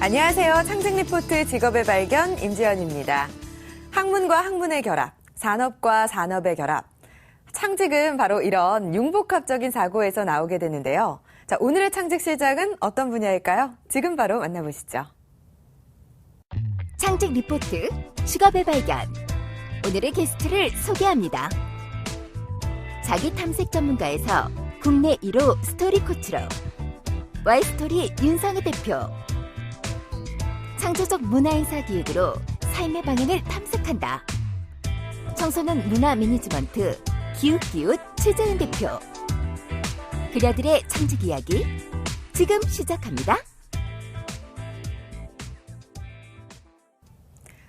안녕하세요. 창직 리포트 직업의 발견 임지연입니다. 학문과 학문의 결합, 산업과 산업의 결합. 창직은 바로 이런 융복합적인 사고에서 나오게 되는데요. 자, 오늘의 창직 실장은 어떤 분야일까요? 지금 바로 만나보시죠. 창직 리포트 직업의 발견. 오늘의 게스트를 소개합니다. 자기 탐색 전문가에서 국내 1호 스토리 코치로 Y스토리 윤성희 대표. 창조적 문화행사 기획으로 삶의 방향을 탐색한다. 청소년 문화 매니지먼트 기웃기웃 최재은 대표. 그녀들의 창직 이야기 지금 시작합니다.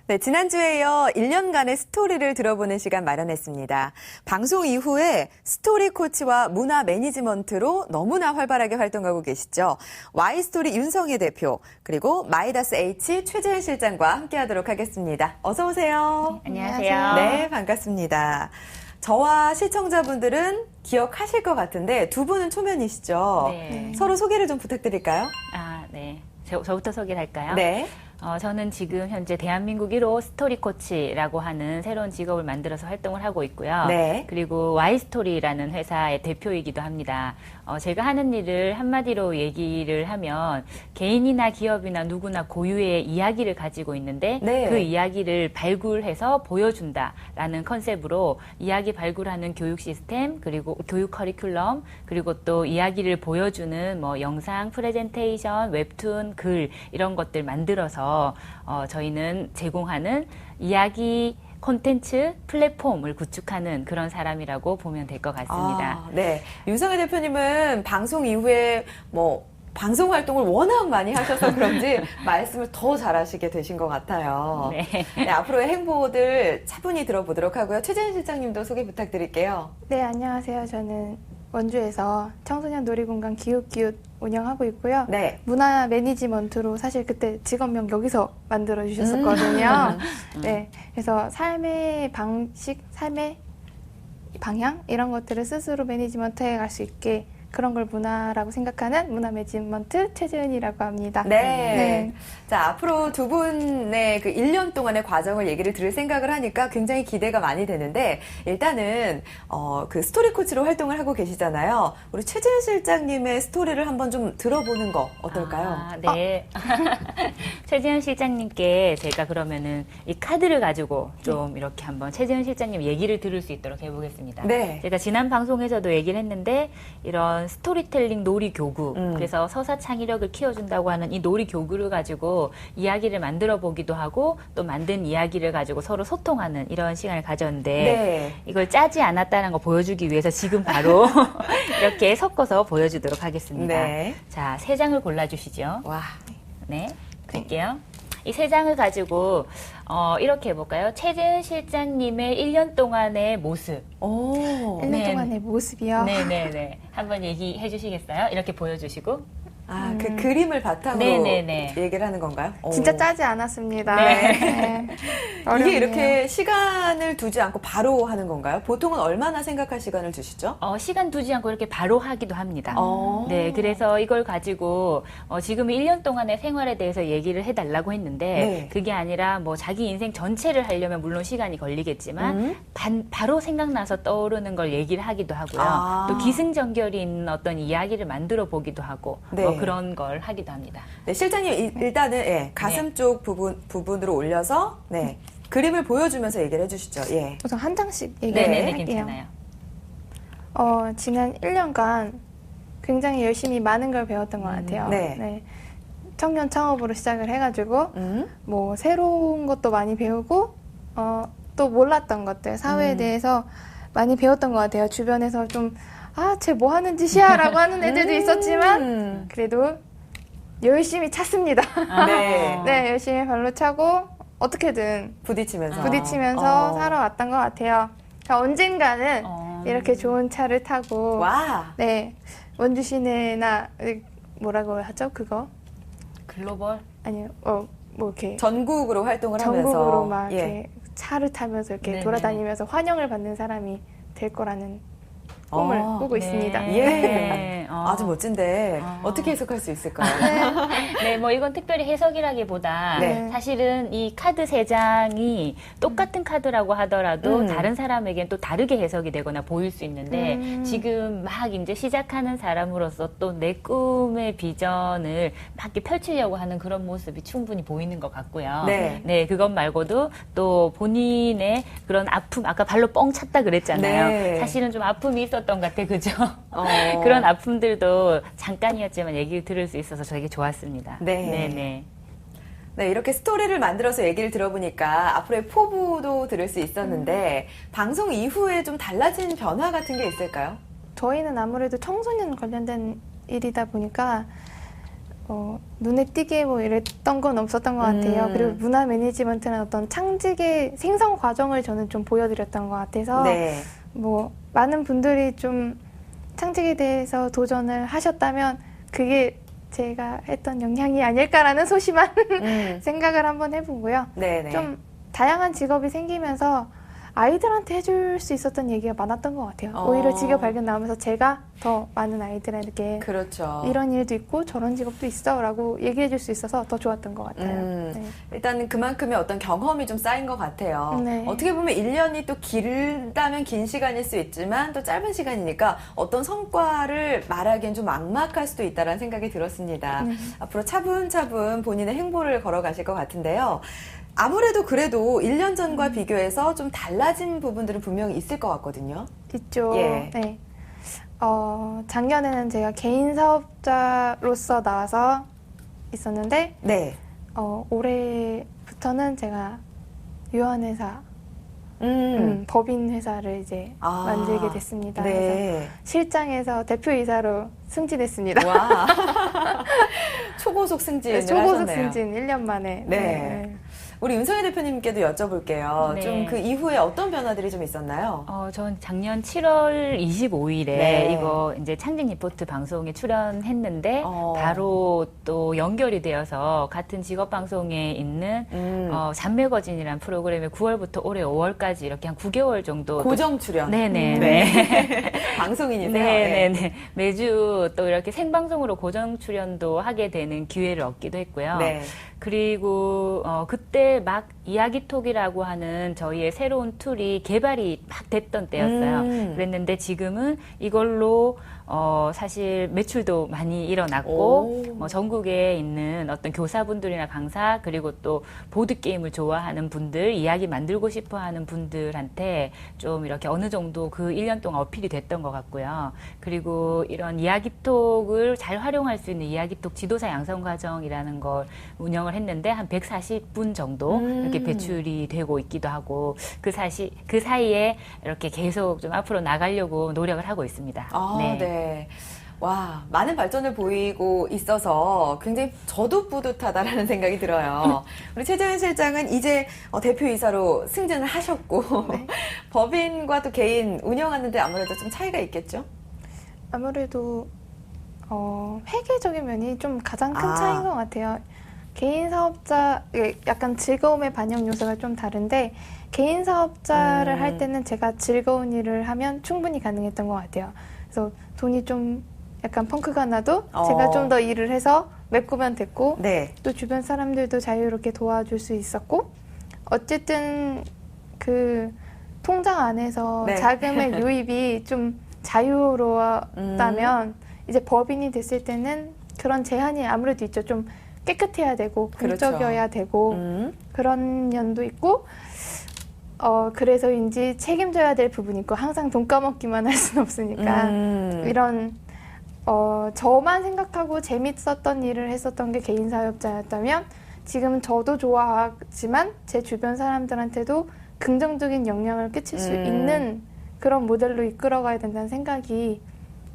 네, 지난주에 이어 1년간의 스토리를 들어보는 시간 마련했습니다. 방송 이후에 스토리 코치와 문화 매니지먼트로 너무나 활발하게 활동하고 계시죠. Y스토리 윤성희 대표, 그리고 마이다스 H 최재은 실장과 함께하도록 하겠습니다. 어서 오세요. 네, 안녕하세요. 네, 반갑습니다. 저와 시청자분들은 기억하실 것 같은데 두 분은 초면이시죠? 네. 서로 소개를 좀 부탁드릴까요? 네. 저부터 소개를 할까요? 네. 저는 지금 현재 대한민국 1호 스토리 코치라고 하는 새로운 직업을 만들어서 활동을 하고 있고요. 네. 그리고 Y스토리라는 회사의 대표이기도 합니다. 제가 하는 일을 한마디로 얘기를 하면 개인이나 기업이나 누구나 고유의 이야기를 가지고 있는데 네. 그 이야기를 발굴해서 보여준다라는 컨셉으로 이야기 발굴하는 교육 시스템, 그리고 교육 커리큘럼, 그리고 또 이야기를 보여주는 뭐 영상, 프레젠테이션, 웹툰, 글 이런 것들 만들어서 저희는 제공하는 이야기 콘텐츠 플랫폼을 구축하는 그런 사람이라고 보면 될 것 같습니다. 네. 윤성희 대표님은 방송 이후에 방송 활동을 워낙 많이 하셔서 그런지 말씀을 더 잘하시게 되신 것 같아요. 네. 네, 앞으로의 행보들 차분히 들어보도록 하고요. 최재은 실장님도 소개 부탁드릴게요. 네, 안녕하세요. 저는 원주에서 청소년 놀이공간 기웃기웃 운영하고 있고요. 네. 문화 매니지먼트로 사실 그때 직업명 여기서 만들어 주셨었거든요. 네, 그래서 삶의 방식, 삶의 방향 이런 것들을 스스로 매니지먼트 해갈 수 있게 그런 걸 문화라고 생각하는 문화 매니지먼트 최재은이라고 합니다. 네. 네. 자, 앞으로 두 분의 그 1년 동안의 과정을 얘기를 들을 생각을 하니까 굉장히 기대가 많이 되는데, 일단은, 그 스토리 코치로 활동을 하고 계시잖아요. 우리 최재은 실장님의 스토리를 한번 좀 들어보는 거 어떨까요? 네. 최재은 실장님께 제가 그러면은 이 카드를 가지고 좀 이렇게 한번 최재은 실장님 얘기를 들을 수 있도록 해보겠습니다. 네. 제가 지난 방송에서도 얘기를 했는데, 이런 스토리텔링 놀이교구, 그래서 서사 창의력을 키워준다고 하는 이 놀이교구를 가지고 이야기를 만들어 보기도 하고 또 만든 이야기를 가지고 서로 소통하는 이런 시간을 가졌는데 네. 이걸 짜지 않았다는 거 보여주기 위해서 지금 바로 이렇게 섞어서 보여주도록 하겠습니다. 네. 자, 3장을 골라주시죠. 와. 네, 갈게요. 이 3장을 가지고 이렇게 해볼까요? 최재은 실장님의 1년 동안의 모습. 오. 1년 네. 동안의 모습이요. 네네네. 한번 얘기해 주시겠어요? 이렇게 보여주시고. 그 그림을 바탕으로 네네네. 얘기를 하는 건가요? 진짜 오. 짜지 않았습니다. 네. 네. 이게 어렵네요. 이렇게 시간을 두지 않고 바로 하는 건가요? 보통은 얼마나 생각할 시간을 주시죠? 시간 두지 않고 이렇게 바로 하기도 합니다. 어. 네, 그래서 이걸 가지고 지금 1년 동안의 생활에 대해서 얘기를 해달라고 했는데 네. 그게 아니라 뭐 자기 인생 전체를 하려면 물론 시간이 걸리겠지만 바로 생각나서 떠오르는 걸 얘기를 하기도 하고요. 아. 또 기승전결이 있는 어떤 이야기를 만들어 보기도 하고 네. 뭐 그런 걸 하기도 합니다. 네, 실장님 일단은 가슴 쪽 부분으로 올려서 그림을 보여주면서 얘기를 해주시죠. 예. 우선 한 장씩 네네네, 얘기를 할게요. 괜찮아요. 지난 1년간 굉장히 열심히 많은 걸 배웠던 것 같아요. 네. 청년 창업으로 시작을 해가지고 뭐 새로운 것도 많이 배우고 또 몰랐던 것들 사회에 대해서 많이 배웠던 것 같아요. 주변에서 좀 쟤 뭐 하는 짓이야 라고 하는 애들도 있었지만 그래도 열심히 찾습니다. 네. 네, 열심히 발로 차고 어떻게든 부딪히면서 살아왔던 것 같아요. 그러니까 언젠가는 이렇게 좋은 차를 타고 와. 네, 원주 시내나 뭐라고 하죠 그거? 글로벌? 아니요, 뭐 이렇게 전국으로 활동을 전국으로 하면서 막 이렇게 차를 타면서 이렇게 네네네. 돌아다니면서 환영을 받는 사람이 될 거라는 꿈을 어, 꾸고 있습니다. 네. 예. 네. 아주 멋진데 어떻게 해석할 수 있을까요? 네, 뭐 이건 특별히 해석이라기보다 네. 사실은 이 카드 세 장이 똑같은 카드라고 하더라도 다른 사람에겐 또 다르게 해석이 되거나 보일 수 있는데 지금 막 이제 시작하는 사람으로서 또 내 꿈의 비전을 막 이렇게 펼치려고 하는 그런 모습이 충분히 보이는 것 같고요. 네. 네, 그것 말고도 또 본인의 그런 아픔, 아까 발로 뻥 찼다 그랬잖아요. 네. 사실은 좀 아픔이 있었던 것 같아, 그죠? 어. 그런 아픔들도 잠깐이었지만 얘기를 들을 수 있어서 되게 좋았습니다. 네. 네네. 네, 이렇게 스토리를 만들어서 얘기를 들어보니까 앞으로의 포부도 들을 수 있었는데 방송 이후에 좀 달라진 변화 같은 게 있을까요? 저희는 아무래도 청소년 관련된 일이다 보니까 눈에 띄게 뭐 이랬던 건 없었던 것 같아요. 그리고 문화 매니지먼트는 어떤 창직의 생성 과정을 저는 좀 보여드렸던 것 같아서 네. 뭐 많은 분들이 좀 창직에 대해서 도전을 하셨다면 그게 제가 했던 영향이 아닐까라는 소심한 생각을 한번 해보고요. 네네. 좀 다양한 직업이 생기면서 아이들한테 해줄 수 있었던 얘기가 많았던 것 같아요. 오히려 직업 발견 나오면서 제가 더 많은 아이들에게 그렇죠. 이런 일도 있고 저런 직업도 있어 라고 얘기해 줄 수 있어서 더 좋았던 것 같아요. 네. 일단은 그만큼의 어떤 경험이 좀 쌓인 것 같아요. 네. 어떻게 보면 1년이 또 길다면 긴 시간일 수 있지만 또 짧은 시간이니까 어떤 성과를 말하기엔 좀 막막할 수도 있다는 생각이 들었습니다. 앞으로 차분차분 본인의 행보를 걸어가실 것 같은데요. 아무래도 그래도 1년 전과 비교해서 좀 달라진 부분들은 분명히 있을 것 같거든요. 있죠. 예. 네. 작년에는 제가 개인 사업자로서 나와서 있었는데 네. 올해부터는 제가 유한회사, 법인 회사를 이제 만들게 됐습니다. 네. 그래서 실장에서 대표이사로 승진했습니다. 와. 초고속 승진을 네, 초고속 하셨네요. 승진 1년 만에. 네. 우리 윤성희 대표님께도 여쭤볼게요. 네. 좀 그 이후에 어떤 변화들이 좀 있었나요? 전 작년 7월 25일에 네. 이거 이제 창직 리포트 방송에 출연했는데 어. 바로 또 연결이 되어서 같은 직업 방송에 있는 잔매거진이라는 프로그램에 9월부터 올해 5월까지 이렇게 한 9개월 정도 고정 출연. 네네. 네. 방송인이세요? 네네네. 매주 또 이렇게 생방송으로 고정 출연도 하게 되는 기회를 얻기도 했고요. 네. 그리고 그때 막 이야기톡이라고 하는 저희의 새로운 툴이 개발이 막 됐던 때였어요. 그랬는데 지금은 이걸로 사실 매출도 많이 일어났고 전국에 있는 어떤 교사분들이나 강사 그리고 또 보드게임을 좋아하는 분들, 이야기 만들고 싶어하는 분들한테 좀 이렇게 어느 정도 그 1년 동안 어필이 됐던 것 같고요. 그리고 이런 이야기톡을 잘 활용할 수 있는 이야기톡 지도사 양성 과정이라는 걸 운영을 했는데 한 140분 정도 이렇게 배출이 되고 있기도 하고 그 사이에 이렇게 계속 좀 앞으로 나가려고 노력을 하고 있습니다. 네. 와, 많은 발전을 보이고 있어서 굉장히 저도 뿌듯하다라는 생각이 들어요. 우리 최재현 실장은 이제 대표이사로 승진을 하셨고 네. 법인과 또 개인 운영하는데 아무래도 좀 차이가 있겠죠? 아무래도 회계적인 면이 좀 가장 큰 차이인 것 같아요. 개인 사업자 약간 즐거움의 반영 요소가 좀 다른데 개인 사업자를 할 때는 제가 즐거운 일을 하면 충분히 가능했던 것 같아요. 그래서 돈이 좀 약간 펑크가 나도 제가 좀 더 일을 해서 메꾸면 됐고 네. 또 주변 사람들도 자유롭게 도와줄 수 있었고 어쨌든 그 통장 안에서 네. 자금의 유입이 좀 자유로웠다면 이제 법인이 됐을 때는 그런 제한이 아무래도 있죠. 좀 깨끗해야 되고 공적이어야 되고 그런 면도 있고 그래서인지 책임져야 될 부분이 있고 항상 돈 까먹기만 할 수는 없으니까 이런 저만 생각하고 재밌었던 일을 했었던 게 개인 사업자였다면 지금 저도 좋아하지만 제 주변 사람들한테도 긍정적인 영향을 끼칠 수 있는 그런 모델로 이끌어가야 된다는 생각이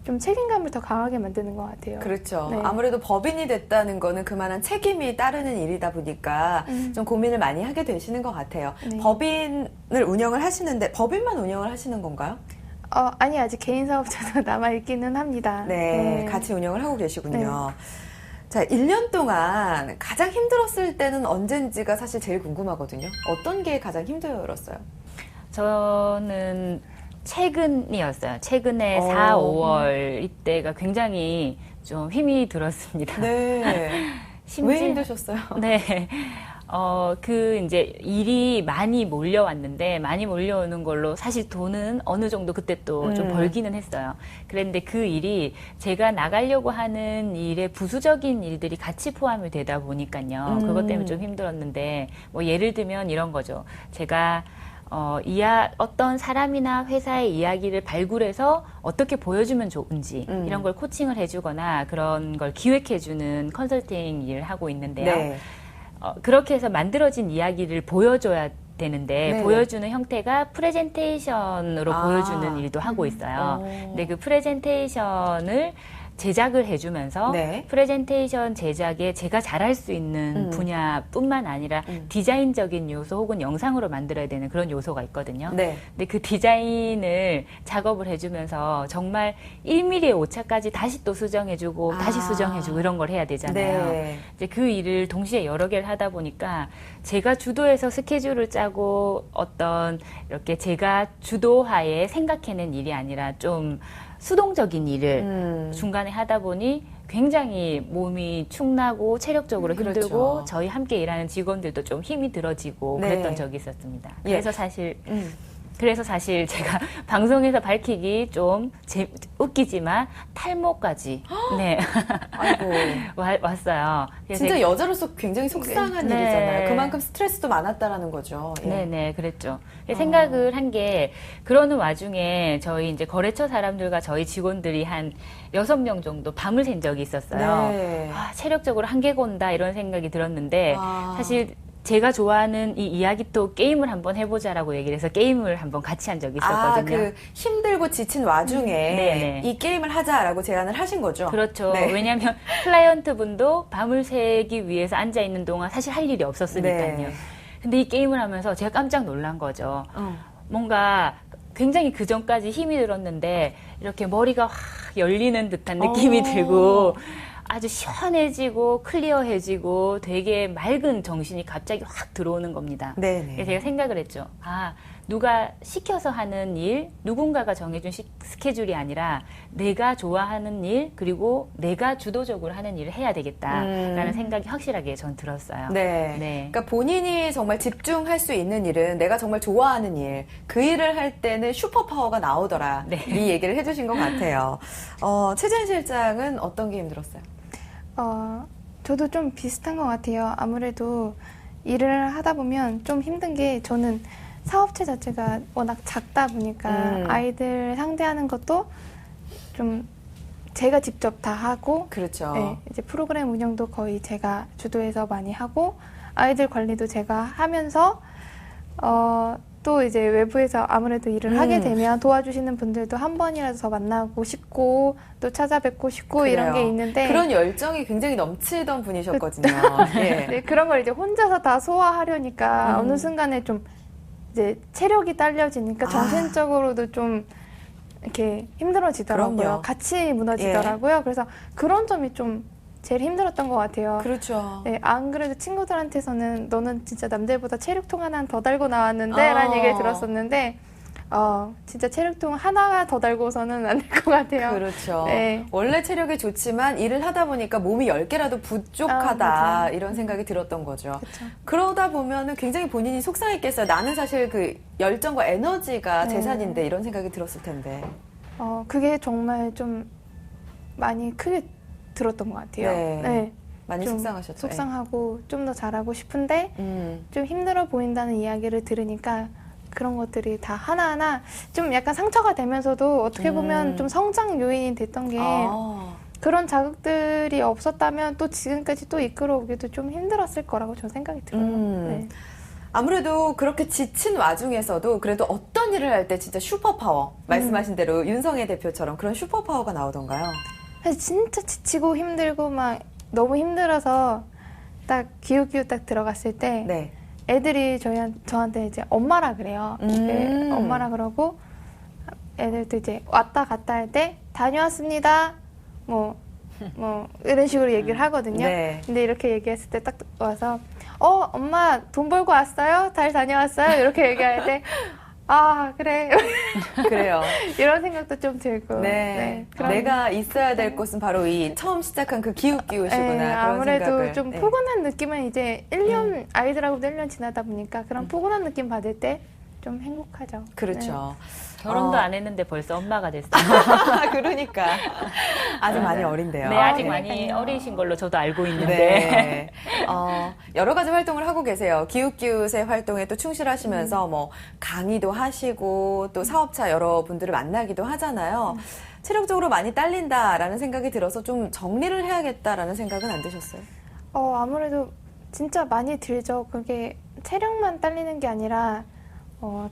좀 책임감을 더 강하게 만드는 것 같아요. 그렇죠. 네. 아무래도 법인이 됐다는 거는 그만한 책임이 따르는 일이다 보니까 좀 고민을 많이 하게 되시는 것 같아요. 네. 법인을 운영을 하시는데 법인만 운영을 하시는 건가요? 아니 아직 개인 사업자도 남아있기는 합니다. 네, 같이 운영을 하고 계시군요. 자, 1년 동안 가장 힘들었을 때는 언젠지가 사실 제일 궁금하거든요. 어떤 게 가장 힘들었어요? 저는 최근이었어요. 최근에 4, 5월 이때가 굉장히 좀 힘이 들었습니다. 네. 왜 힘드셨어요? 네. 이제 일이 많이 몰려왔는데, 많이 몰려오는 걸로 사실 돈은 어느 정도 그때 또 좀 벌기는 했어요. 그런데 그 일이 제가 나가려고 하는 일에 부수적인 일들이 같이 포함이 되다 보니까요. 그것 때문에 좀 힘들었는데, 뭐 예를 들면 이런 거죠. 제가 어떤 사람이나 회사의 이야기를 발굴해서 어떻게 보여주면 좋은지 이런 걸 코칭을 해주거나 그런 걸 기획해주는 컨설팅 일을 하고 있는데요. 네. 그렇게 해서 만들어진 이야기를 보여줘야 되는데 네. 보여주는 형태가 프레젠테이션으로 보여주는 일도 하고 있어요. 근데 그 프레젠테이션을 제작을 해주면서 네. 프레젠테이션 제작에 제가 잘할 수 있는 분야뿐만 아니라 디자인적인 요소 혹은 영상으로 만들어야 되는 그런 요소가 있거든요. 네. 근데 그 디자인을 작업을 해주면서 정말 1mm의 오차까지 다시 또 수정해주고 다시 수정해주고 이런 걸 해야 되잖아요. 네. 이제 그 일을 동시에 여러 개를 하다 보니까 제가 주도해서 스케줄을 짜고 어떤 이렇게 제가 주도하에 생각해낸 일이 아니라 좀 수동적인 일을 중간에 하다 보니 굉장히 몸이 축나고 체력적으로 힘들고 그렇죠. 저희 함께 일하는 직원들도 좀 힘이 들어지고 네. 그랬던 적이 있었습니다. 예. 그래서 사실 제가 방송에서 밝히기 좀 웃기지만 탈모까지 네. 아이고. 왔어요. 그래서 진짜 여자로서 굉장히 속상한 네. 일이잖아요. 그만큼 스트레스도 많았다라는 거죠. 예. 네네, 그랬죠. 생각을 한 게, 그러는 와중에 저희 이제 거래처 사람들과 저희 직원들이 한 6명 정도 밤을 샌 적이 있었어요. 네. 체력적으로 한계가 온다, 이런 생각이 들었는데, 아. 사실 제가 좋아하는 이 이야기도 게임을 한번 해보자라고 얘기를 해서 게임을 한번 같이 한 적이 있었거든요. 그 힘들고 지친 와중에 네네. 이 게임을 하자라고 제안을 하신 거죠. 그렇죠. 네. 왜냐하면 클라이언트 분도 밤을 새기 위해서 앉아있는 동안 사실 할 일이 없었으니까요. 네. 근데 이 게임을 하면서 제가 깜짝 놀란 거죠. 뭔가 굉장히 그 전까지 힘이 들었는데 이렇게 머리가 확 열리는 듯한 느낌이 들고 아주 시원해지고 클리어해지고 되게 맑은 정신이 갑자기 확 들어오는 겁니다. 네네. 그래서 제가 생각을 했죠. 누가 시켜서 하는 일, 누군가가 정해준 스케줄이 아니라 내가 좋아하는 일, 그리고 내가 주도적으로 하는 일을 해야 되겠다라는 생각이 확실하게 전 들었어요. 네. 네. 그러니까 본인이 정말 집중할 수 있는 일은 내가 정말 좋아하는 일, 그 일을 할 때는 슈퍼파워가 나오더라. 네. 이 얘기를 해주신 것 같아요. 최재현 실장은 어떤 게 힘들었어요? 저도 좀 비슷한 것 같아요. 아무래도 일을 하다 보면 좀 힘든 게 저는 사업체 자체가 워낙 작다 보니까 아이들 상대하는 것도 좀 제가 직접 다 하고 그렇죠. 네, 이제 프로그램 운영도 거의 제가 주도해서 많이 하고 아이들 관리도 제가 하면서 또 이제 외부에서 아무래도 일을 하게 되면 도와주시는 분들도 한 번이라도 더 만나고 싶고 또 찾아뵙고 싶고 그래요. 이런 게 있는데 그런 열정이 굉장히 넘치던 분이셨거든요. 예. 네, 그런 걸 이제 혼자서 다 소화하려니까 어느 순간에 좀 이제 체력이 딸려지니까 정신적으로도 좀 이렇게 힘들어지더라고요. 그럼요. 같이 무너지더라고요. 그래서 그런 점이 좀 제일 힘들었던 것 같아요. 그렇죠. 네, 안 그래도 친구들한테서는 너는 진짜 남들보다 체력통 하나 더 달고 나왔는데 라는 얘기를 들었었는데 진짜 체력통 하나 더 달고서는 안 될 것 같아요. 그렇죠. 네. 원래 체력이 좋지만 일을 하다 보니까 몸이 10개라도 부족하다 맞아요. 이런 생각이 들었던 거죠. 그쵸. 그러다 보면은 굉장히 본인이 속상했겠어요. 나는 사실 그 열정과 에너지가 재산인데 이런 생각이 들었을 텐데. 그게 정말 좀 많이 크게 들었던 것 같아요. 네. 많이 좀 속상하셨죠. 속상하고 좀 더 잘하고 싶은데 좀 힘들어 보인다는 이야기를 들으니까 그런 것들이 다 하나하나 좀 약간 상처가 되면서도 어떻게 보면 좀 성장 요인이 됐던 게 그런 자극들이 없었다면 또 지금까지 또 이끌어오기도 좀 힘들었을 거라고 저는 생각이 들어요. 네. 아무래도 그렇게 지친 와중에서도 그래도 어떤 일을 할 때 진짜 슈퍼파워, 말씀하신 대로 윤성애 대표처럼 그런 슈퍼파워가 나오던가요? 사실 진짜 지치고 힘들고 막 너무 힘들어서 딱 기웃기웃 딱 들어갔을 때 네. 애들이 저한테 이제 엄마라 그래요. 네, 엄마라 그러고 애들도 이제 왔다 갔다 할 때 다녀왔습니다. 뭐 이런 식으로 얘기를 하거든요. 네. 근데 이렇게 얘기했을 때 딱 와서 엄마 돈 벌고 왔어요? 잘 다녀왔어요? 이렇게 얘기할 때 아, 그래. 그래요. 이런 생각도 좀 들고. 네. 그런- 내가 있어야 될 곳은 바로 이 처음 시작한 그 기웃기웃이구나. 네, 그런 아무래도 생각을. 좀 네. 포근한 느낌은 이제 1년, 아이들하고도 1년 지나다 보니까 그런 포근한 느낌 받을 때 좀 행복하죠. 그렇죠. 결혼도 어. 안 했는데 벌써 엄마가 됐어요. 그러니까. 아직 많이 어린데요. 네, 아직 네. 많이 어리신 걸로 저도 알고 있는데. 네. 여러 가지 활동을 하고 계세요. 기웃기웃의 활동에 또 충실하시면서 뭐 강의도 하시고 또 사업자 여러분들을 만나기도 하잖아요. 체력적으로 많이 딸린다라는 생각이 들어서 좀 정리를 해야겠다라는 생각은 안 드셨어요? 아무래도 진짜 많이 들죠. 그게 체력만 딸리는 게 아니라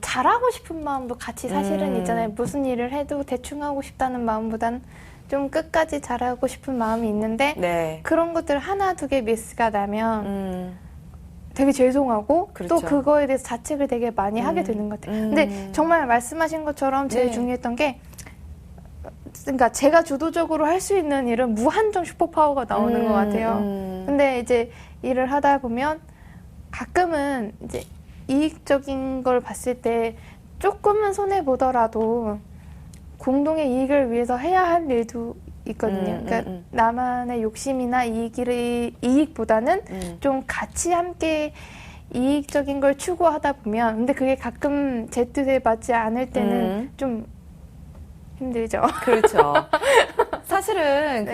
잘하고 싶은 마음도 같이 사실은 있잖아요. 무슨 일을 해도 대충 하고 싶다는 마음보단 좀 끝까지 잘하고 싶은 마음이 있는데 네. 그런 것들 하나 두 개 미스가 나면 되게 죄송하고 그렇죠. 또 그거에 대해서 자책을 되게 많이 하게 되는 것 같아요. 근데 정말 말씀하신 것처럼 제일 네. 중요했던 게 그러니까 제가 주도적으로 할 수 있는 일은 무한정 슈퍼파워가 나오는 것 같아요. 근데 이제 일을 하다 보면 가끔은 이제 이익적인 걸 봤을 때 조금은 손해 보더라도 공동의 이익을 위해서 해야 할 일도 있거든요. 그러니까 나만의 욕심이나 이익보다는 좀 같이 함께 이익적인 걸 추구하다 보면 근데 그게 가끔 제 뜻에 맞지 않을 때는 좀 힘들죠. 그렇죠. 사실은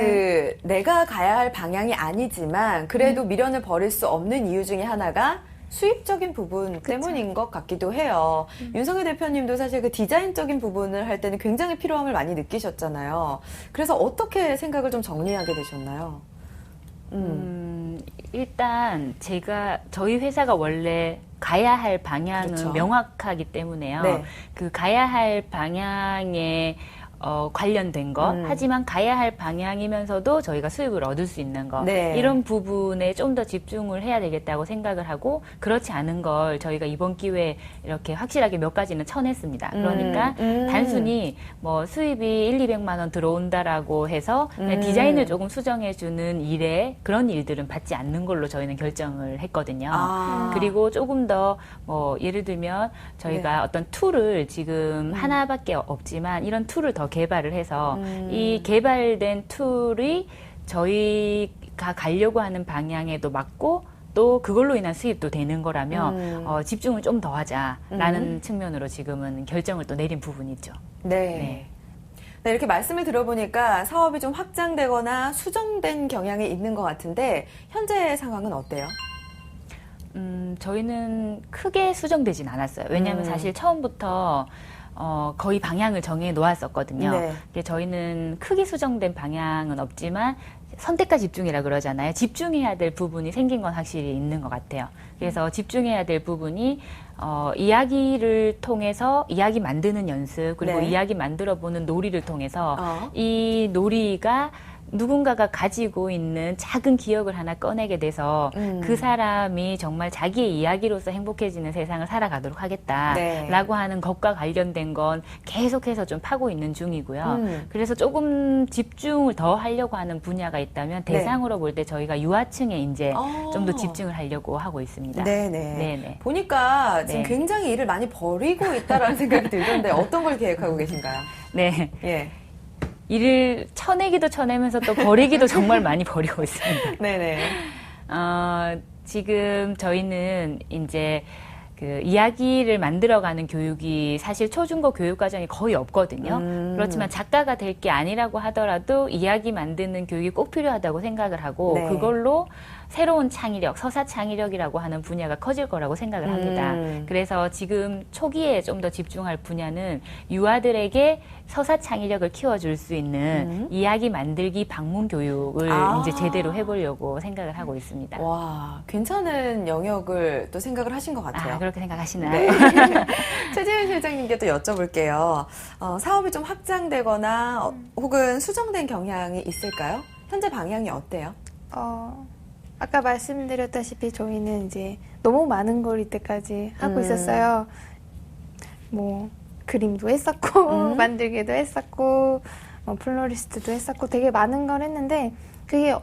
내가 가야 할 방향이 아니지만 그래도 미련을 버릴 수 없는 이유 중에 하나가 수입적인 부분 때문인 것 같기도 해요. 윤성희 대표님도 사실 그 디자인적인 부분을 할 때는 굉장히 필요함을 많이 느끼셨잖아요. 그래서 어떻게 생각을 좀 정리하게 되셨나요? 일단 저희 회사가 원래 가야 할 방향은 그렇죠. 명확하기 때문에요. 네. 그 가야 할 방향에 관련된 것, 하지만 가야 할 방향이면서도 저희가 수입을 얻을 수 있는 것, 네. 이런 부분에 좀 더 집중을 해야 되겠다고 생각을 하고, 그렇지 않은 걸 저희가 이번 기회에 이렇게 확실하게 몇 가지는 쳐냈습니다. 그러니까 단순히 뭐 수입이 1, 200만 원 들어온다라고 해서 그냥 디자인을 조금 수정해주는 일에 그런 일들은 받지 않는 걸로 저희는 결정을 했거든요. 그리고 조금 더 뭐 예를 들면 저희가 어떤 툴을 지금 하나밖에 없지만 이런 툴을 더 개발을 해서 이 개발된 툴이 저희가 가려고 하는 방향에도 맞고 또 그걸로 인한 수입도 되는 거라면 집중을 좀 더 하자라는 측면으로 지금은 결정을 또 내린 부분이죠. 네. 네, 이렇게 말씀을 들어보니까 사업이 좀 확장되거나 수정된 경향이 있는 것 같은데 현재 상황은 어때요? 저희는 크게 수정되진 않았어요. 왜냐하면 사실 처음부터 거의 방향을 정해 놓았었거든요. 네. 근데 저희는 크게 수정된 방향은 없지만 선택과 집중이라 그러잖아요. 집중해야 될 부분이 생긴 건 확실히 있는 것 같아요. 그래서 집중해야 될 부분이 이야기를 통해서 이야기 만드는 연습 그리고 네. 이야기 만들어보는 놀이를 통해서 이 놀이가 누군가가 가지고 있는 작은 기억을 하나 꺼내게 돼서 그 사람이 정말 자기의 이야기로서 행복해지는 세상을 살아가도록 하겠다라고 하는 것과 관련된 건 계속해서 좀 파고 있는 중이고요. 그래서 조금 집중을 더 하려고 하는 분야가 있다면 대상으로 볼 때 저희가 유아층에 이제 좀 더 집중을 하려고 하고 있습니다. 네네. 보니까 지금 굉장히 일을 많이 버리고 있다라는 생각이 들던데 어떤 걸 계획하고 계신가요? 네. 예. 일을 쳐내기도 쳐내면서 또 버리기도 정말 많이 버리고 있습니다. 네네. 지금 저희는 이제 그 이야기를 만들어가는 교육이 사실 초중고 교육 과정이 거의 없거든요. 그렇지만 작가가 될 게 아니라고 하더라도 이야기 만드는 교육이 꼭 필요하다고 생각을 하고 그걸로 새로운 창의력, 서사 창의력이라고 하는 분야가 커질 거라고 생각을 합니다. 그래서 지금 초기에 좀 더 집중할 분야는 유아들에게 서사 창의력을 키워줄 수 있는 이야기 만들기 방문 교육을 이제 제대로 해보려고 생각을 하고 있습니다. 와, 괜찮은 영역을 또 생각을 하신 것 같아요. 그렇게 생각하시나요? 네. 최지은 실장님께 또 여쭤볼게요. 사업이 좀 확장되거나 혹은 수정된 경향이 있을까요? 현재 방향이 어때요? 아까 말씀드렸다시피 저희는 이제 너무 많은 걸 이때까지 하고 있었어요. 뭐 그림도 했었고 만들기도 했었고 플로리스트도 했었고 되게 많은 걸 했는데 그게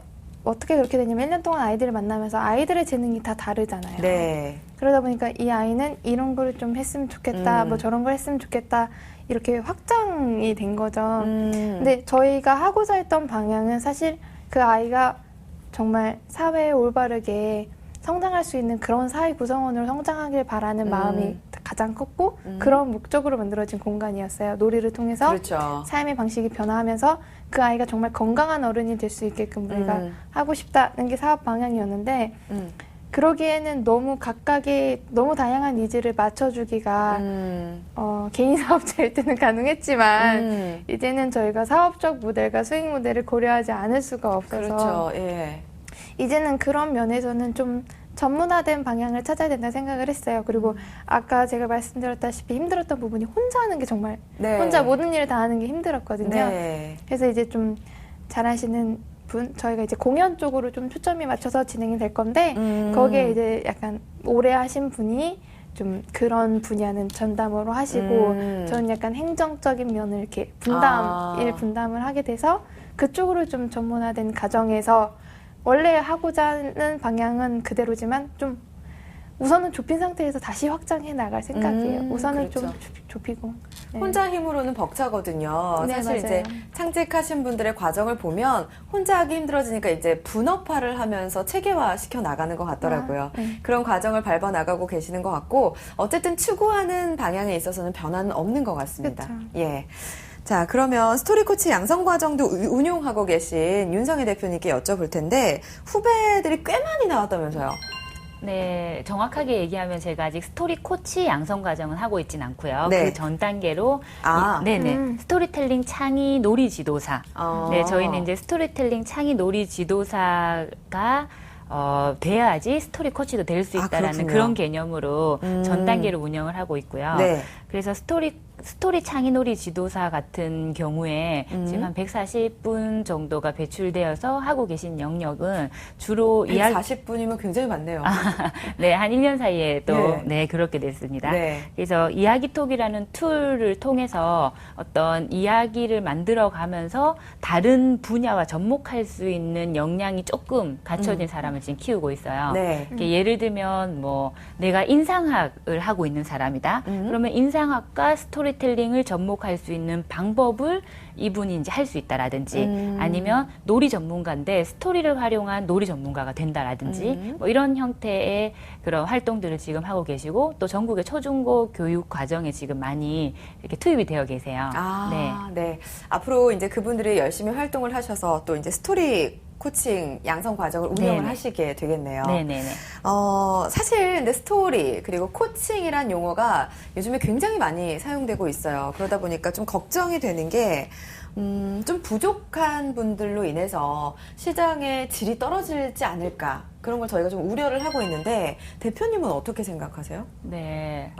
어떻게 그렇게 되냐면 1년 동안 아이들을 만나면서 아이들의 재능이 다 다르잖아요. 네. 그러다 보니까 이 아이는 이런 거를 좀 했으면 좋겠다, 뭐 저런 걸 했으면 좋겠다, 이렇게 확장이 된 거죠. 근데 저희가 하고자 했던 방향은 사실 그 아이가 정말 사회에 올바르게 성장할 수 있는 그런 사회 구성원으로 성장하길 바라는 마음이 가장 컸고 그런 목적으로 만들어진 공간이었어요. 놀이를 통해서 그렇죠. 삶의 방식이 변화하면서 그 아이가 정말 건강한 어른이 될 수 있게끔 우리가 하고 싶다는 게 사업 방향이었는데 그러기에는 너무 각각의 너무 다양한 니즈를 맞춰주기가 개인 사업자일 때는 가능했지만 이제는 저희가 사업적 모델과 수익 모델을 고려하지 않을 수가 없어서 그렇죠. 예. 이제는 그런 면에서는 좀 전문화된 방향을 찾아야 된다 생각을 했어요. 그리고 아까 제가 말씀드렸다시피 힘들었던 부분이 혼자 하는 게 정말 네. 혼자 모든 일을 다 하는 게 힘들었거든요. 네. 그래서 이제 좀 잘하시는 분, 저희가 이제 공연 쪽으로 좀 초점이 맞춰서 진행이 될 건데 거기에 이제 약간 오래 하신 분이 좀 그런 분야는 전담으로 하시고 저는 약간 행정적인 면을 이렇게 일 분담을 하게 돼서 그쪽으로 좀 전문화된 가정에서 원래 하고자 하는 방향은 그대로지만 좀 우선은 좁힌 상태에서 다시 확장해 나갈 생각이에요. 우선은 그렇죠. 좀 좁히고. 네. 혼자 힘으로는 벅차거든요. 네, 사실 맞아요. 이제 창직하신 분들의 과정을 보면 혼자 하기 힘들어지니까 이제 분업화를 하면서 체계화 시켜 나가는 것 같더라고요. 네. 그런 과정을 밟아 나가고 계시는 것 같고 어쨌든 추구하는 방향에 있어서는 변화는 없는 것 같습니다. 그렇죠. 예. 자, 그러면 스토리 코치 양성 과정도 운용하고 계신 윤성희 대표님께 여쭤볼 텐데 후배들이 꽤 많이 나왔다면서요. 네, 정확하게 얘기하면 제가 아직 스토리 코치 양성 과정은 하고 있진 않고요. 네. 그 전 단계로 아. 네네 스토리텔링 창의 놀이 지도사. 네, 저희는 이제 스토리텔링 창의 놀이 지도사가 돼야지 스토리 코치도 될 수 있다라는 그렇군요. 그런 개념으로 전 단계로 운영을 하고 있고요. 네. 그래서 스토리 창의놀이 지도사 같은 경우에 지금 한 140분 정도가 배출되어서 하고 계신 영역은 주로 140분이면 굉장히 많네요. 네, 한 1년 사이에 또, 네. 네, 그렇게 됐습니다. 네. 그래서 이야기톡이라는 툴을 통해서 어떤 이야기를 만들어 가면서 다른 분야와 접목할 수 있는 역량이 조금 갖춰진 사람을 지금 키우고 있어요. 네. 예를 들면, 뭐, 내가 인상학을 하고 있는 사람이다. 그러면 인상학과 스토리텔링을 접목할 수 있는 방법을 이분이 이제 할 수 있다라든지 아니면 놀이 전문가인데 스토리를 활용한 놀이 전문가가 된다라든지 뭐 이런 형태의 그런 활동들을 지금 하고 계시고 또 전국의 초중고 교육 과정에 지금 많이 이렇게 투입이 되어 계세요. 네. 앞으로 이제 그분들이 열심히 활동을 하셔서 또 이제 스토리 코칭 양성 과정을 운영을 네네. 하시게 되겠네요. 네네네. 사실 근데 스토리 그리고 코칭이란 용어가 요즘에 굉장히 많이 사용되고 있어요. 그러다 보니까 좀 걱정이 되는 게 좀 부족한 분들로 인해서 시장의 질이 떨어지지 않을까 그런 걸 저희가 좀 우려를 하고 있는데 대표님은 어떻게 생각하세요? 네.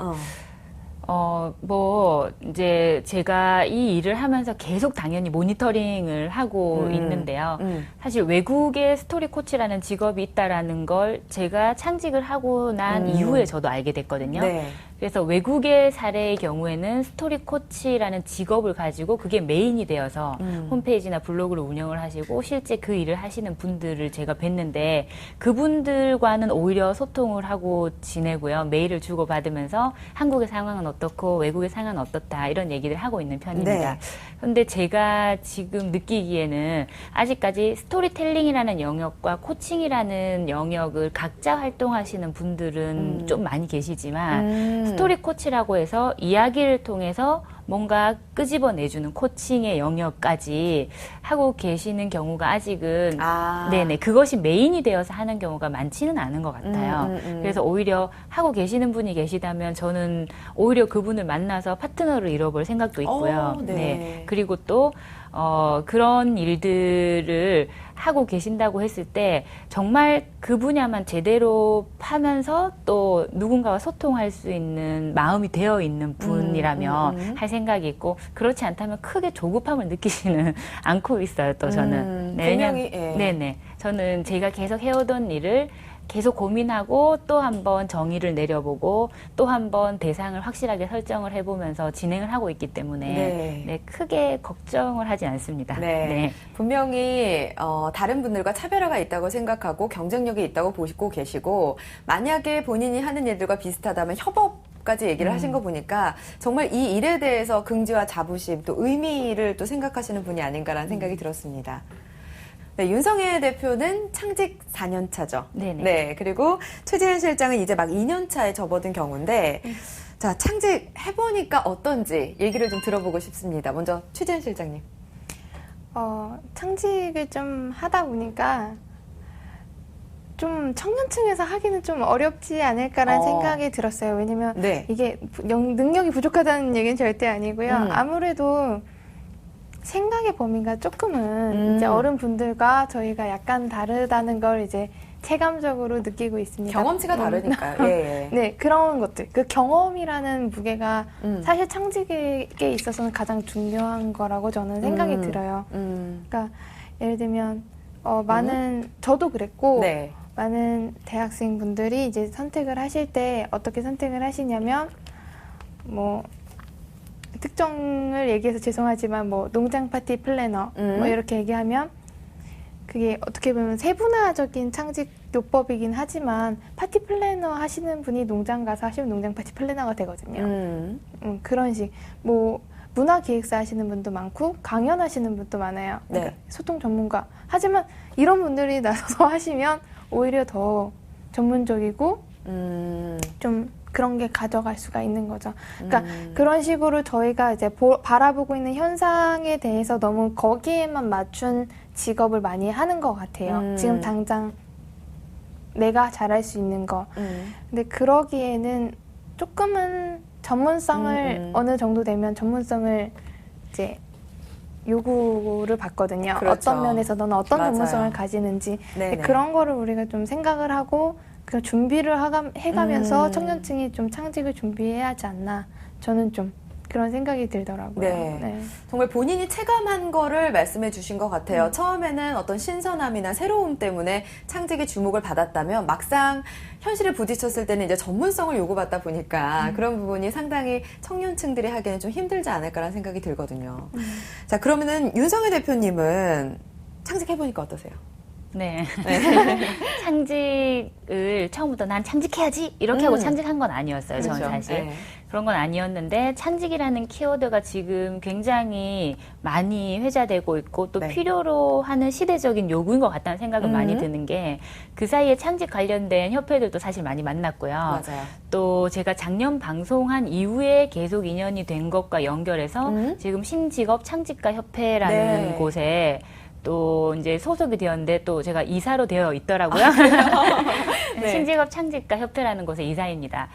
뭐, 이제 제가 이 일을 하면서 계속 당연히 모니터링을 하고 있는데요. 사실 외국에 스토리 코치라는 직업이 있다라는 걸 제가 창직을 하고 난 이후에 저도 알게 됐거든요. 네. 그래서 외국의 사례의 경우에는 스토리 코치라는 직업을 가지고 그게 메인이 되어서 홈페이지나 블로그를 운영을 하시고 실제 그 일을 하시는 분들을 제가 뵀는데 그분들과는 오히려 소통을 하고 지내고요. 메일을 주고받으면서 한국의 상황은 어떻고 외국의 상황은 어떻다 이런 얘기를 하고 있는 편입니다. 네. 그런데 제가 지금 느끼기에는 아직까지 스토리텔링이라는 영역과 코칭이라는 영역을 각자 활동하시는 분들은 좀 많이 계시지만 스토리 코치라고 해서 이야기를 통해서 뭔가 끄집어내주는 코칭의 영역까지 하고 계시는 경우가 아직은 네네 그것이 메인이 되어서 하는 경우가 많지는 않은 것 같아요. 그래서 오히려 하고 계시는 분이 계시다면 저는 오히려 그분을 만나서 파트너를 잃어볼 생각도 있고요. 네. 그리고 또 그런 일들을 하고 계신다고 했을 때 정말 그 분야만 제대로 파면서 또 누군가와 소통할 수 있는 마음이 되어 있는 분이라면 할 생각이 있고 그렇지 않다면 크게 조급함을 느끼지는 않고 있어요. 또 저는 분명히, 예. 네네 저는 제가 계속 해오던 일을 계속 고민하고 또 한번 정의를 내려보고 또 한번 대상을 확실하게 설정을 해보면서 진행을 하고 있기 때문에 네. 네, 크게 걱정을 하지 않습니다. 네. 분명히 다른 분들과 차별화가 있다고 생각하고 경쟁력이 있다고 보시고 계시고 만약에 본인이 하는 일들과 비슷하다면 협업까지 얘기를 하신 거 보니까 정말 이 일에 대해서 긍지와 자부심 또 의미를 또 생각하시는 분이 아닌가라는 생각이 들었습니다. 네, 윤성혜 대표는 창직 4년 차죠. 네네. 네, 그리고 최재현 실장은 이제 막 2년 차에 접어든 경우인데, 자, 창직 해보니까 어떤지 얘기를 좀 들어보고 싶습니다. 먼저 최재현 실장님. 창직을 좀 하다 보니까 좀 청년층에서 하기는 좀 어렵지 않을까라는 생각이 들었어요. 왜냐면 네. 이게 능력이 부족하다는 얘기는 절대 아니고요. 아무래도 생각의 범위가 조금은 이제 어른분들과 저희가 약간 다르다는 걸 이제 체감적으로 느끼고 있습니다. 경험치가 다르니까요. 예, 예. 네, 그런 것들. 그 경험이라는 무게가 사실 창직에 있어서는 가장 중요한 거라고 저는 생각이 들어요. 그러니까 예를 들면 저도 그랬고 네. 많은 대학생분들이 이제 선택을 하실 때 어떻게 선택을 하시냐면 뭐 특정을 얘기해서 죄송하지만 뭐 농장 파티 플래너 뭐 이렇게 얘기하면 그게 어떻게 보면 세분화적인 창직 요법이긴 하지만 파티 플래너 하시는 분이 농장 가서 하시면 농장 파티 플래너가 되거든요. 그런 식. 뭐 문화기획사 하시는 분도 많고 강연하시는 분도 많아요. 그러니까 네. 소통 전문가. 하지만 이런 분들이 나서서 하시면 오히려 더 전문적이고 좀 그런 게 가져갈 수가 있는 거죠. 그러니까 그런 식으로 저희가 이제 바라보고 있는 현상에 대해서 너무 거기에만 맞춘 직업을 많이 하는 것 같아요. 지금 당장 내가 잘할 수 있는 거. 근데 그러기에는 조금은 전문성을 어느 정도 되면 전문성을 이제 요구를 받거든요. 그렇죠. 어떤 면에서 너는 어떤 맞아요. 전문성을 가지는지. 네네. 그런 거를 우리가 좀 생각을 하고 그 준비를 해가면서 청년층이 좀 창직을 준비해야 하지 않나. 저는 좀 그런 생각이 들더라고요. 네. 정말 본인이 체감한 거를 말씀해 주신 것 같아요. 처음에는 어떤 신선함이나 새로움 때문에 창직의 주목을 받았다면 막상 현실에 부딪혔을 때는 이제 전문성을 요구받다 보니까 그런 부분이 상당히 청년층들이 하기에는 좀 힘들지 않을까라는 생각이 들거든요. 자, 그러면은 윤성혜 대표님은 창직해보니까 어떠세요? 네. 창직을 처음부터 난 창직해야지 이렇게 하고 창직한 건 아니었어요. 저는 그렇죠. 사실. 네. 그런 건 아니었는데 창직이라는 키워드가 지금 굉장히 많이 회자되고 있고 또 네. 필요로 하는 시대적인 요구인 것 같다는 생각은 많이 드는 게 그 사이에 창직 관련된 협회들도 사실 많이 만났고요. 맞아요. 또 제가 작년 방송한 이후에 계속 인연이 된 것과 연결해서 지금 신직업 창직가 협회라는 네. 곳에 또 이제 소속이 되었는데 또 제가 이사로 되어 있더라고요. 네. 신직업 창직가 협회라는 곳의 이사입니다.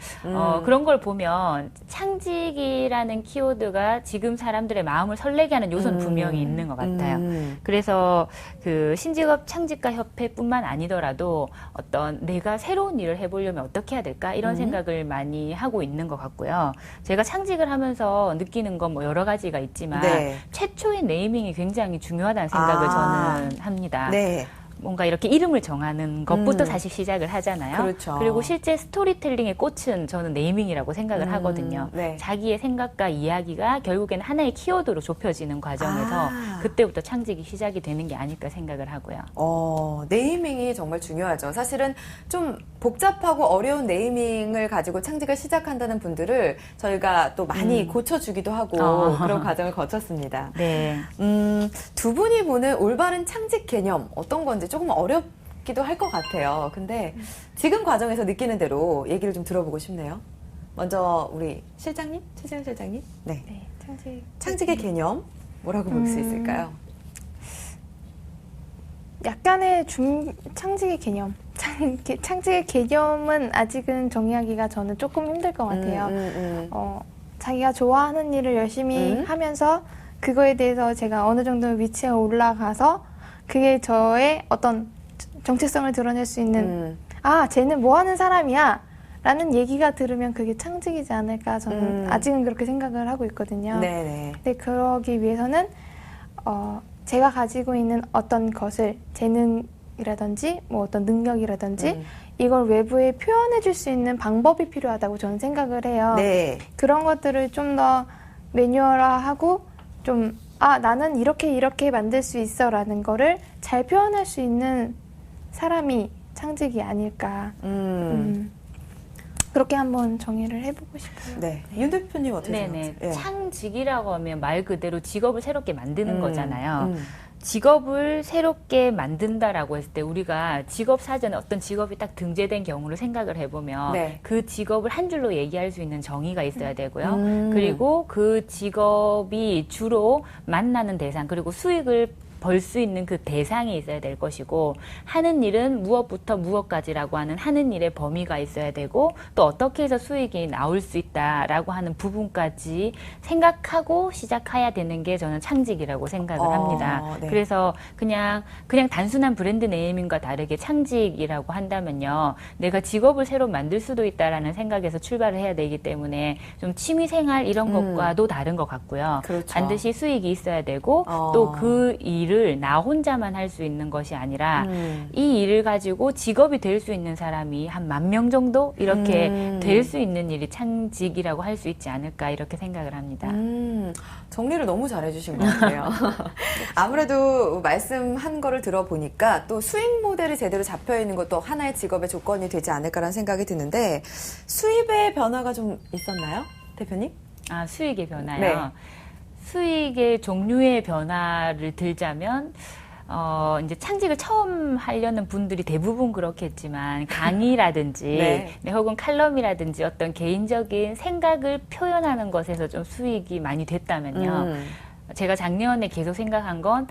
그런 걸 보면 창직이라는 키워드가 지금 사람들의 마음을 설레게 하는 요소는 분명히 있는 것 같아요. 그래서 그 신직업 창직가 협회뿐만 아니더라도 어떤 내가 새로운 일을 해보려면 어떻게 해야 될까 이런 생각을 많이 하고 있는 것 같고요. 제가 창직을 하면서 느끼는 건 뭐 여러 가지가 있지만 네. 최초의 네이밍이 굉장히 중요하다는 생각을 저는 합니다. 네. 뭔가 이렇게 이름을 정하는 것부터 사실 시작을 하잖아요. 그렇죠. 그리고 실제 스토리텔링의 꽃은 저는 네이밍이라고 생각을 하거든요. 네. 자기의 생각과 이야기가 결국에는 하나의 키워드로 좁혀지는 과정에서 그때부터 창직이 시작이 되는 게 아닐까 생각을 하고요. 네이밍이 정말 중요하죠. 사실은 좀 복잡하고 어려운 네이밍을 가지고 창직을 시작한다는 분들을 저희가 또 많이 고쳐주기도 하고 그런 과정을 거쳤습니다. 네. 두 분이 보는 올바른 창직 개념 어떤 건지 조금 어렵기도 할 것 같아요. 근데 지금 과정에서 느끼는 대로 얘기를 좀 들어보고 싶네요. 먼저 우리 실장님, 최재현 실장님. 네. 네, 창직의 개념 뭐라고 볼 수 있을까요? 약간의 창직의 개념. 창직의 개념은 아직은 정의하기가 저는 조금 힘들 것 같아요. 자기가 좋아하는 일을 열심히 하면서 그거에 대해서 제가 어느 정도 위치에 올라가서 그게 저의 어떤 정체성을 드러낼 수 있는 쟤는 뭐 하는 사람이야 라는 얘기가 들으면 그게 창직이지 않을까 저는 아직은 그렇게 생각을 하고 있거든요. 네네. 근데 그러기 위해서는 제가 가지고 있는 어떤 것을 재능이라든지 뭐 어떤 능력이라든지 이걸 외부에 표현해 줄 수 있는 방법이 필요하다고 저는 생각을 해요. 네. 그런 것들을 좀 더 매뉴얼화하고 좀 나는 이렇게 만들 수 있어라는 거를 잘 표현할 수 있는 사람이 창직이 아닐까. 그렇게 한번 정의를 해보고 싶어요. 네. 윤 대표님 어떻게 네네. 생각하세요? 예. 창직이라고 하면 말 그대로 직업을 새롭게 만드는 거잖아요. 직업을 새롭게 만든다라고 했을 때 우리가 직업 사전에 어떤 직업이 딱 등재된 경우를 생각을 해보면 네. 그 직업을 한 줄로 얘기할 수 있는 정의가 있어야 되고요. 그리고 그 직업이 주로 만나는 대상 그리고 수익을 벌 수 있는 그 대상이 있어야 될 것이고 하는 일은 무엇부터 무엇까지라고 하는 하는 일의 범위가 있어야 되고 또 어떻게 해서 수익이 나올 수 있다라고 하는 부분까지 생각하고 시작해야 되는 게 저는 창직이라고 생각을 합니다. 네. 그래서 그냥 단순한 브랜드 네이밍과 다르게 창직이라고 한다면요. 내가 직업을 새로 만들 수도 있다라는 생각에서 출발을 해야 되기 때문에 좀 취미생활 이런 것과도 다른 것 같고요. 그렇죠. 반드시 수익이 있어야 되고 또 그 일을 나 혼자만 할 수 있는 것이 아니라 이 일을 가지고 직업이 될 수 있는 사람이 한 10,000명 정도 이렇게 될 수 있는 일이 창직이라고 할 수 있지 않을까 이렇게 생각을 합니다. 정리를 너무 잘해주신 것 같아요. 아무래도 말씀한 거를 들어보니까 또 수익 모델이 제대로 잡혀있는 것도 하나의 직업의 조건이 되지 않을까라는 생각이 드는데 수입의 변화가 좀 있었나요? 대표님? 수익의 변화요. 네. 수익의 종류의 변화를 들자면 이제 창직을 처음 하려는 분들이 대부분 그렇겠지만 강의라든지 네. 혹은 칼럼이라든지 어떤 개인적인 생각을 표현하는 것에서 좀 수익이 많이 됐다면요. 제가 작년에 계속 생각한 건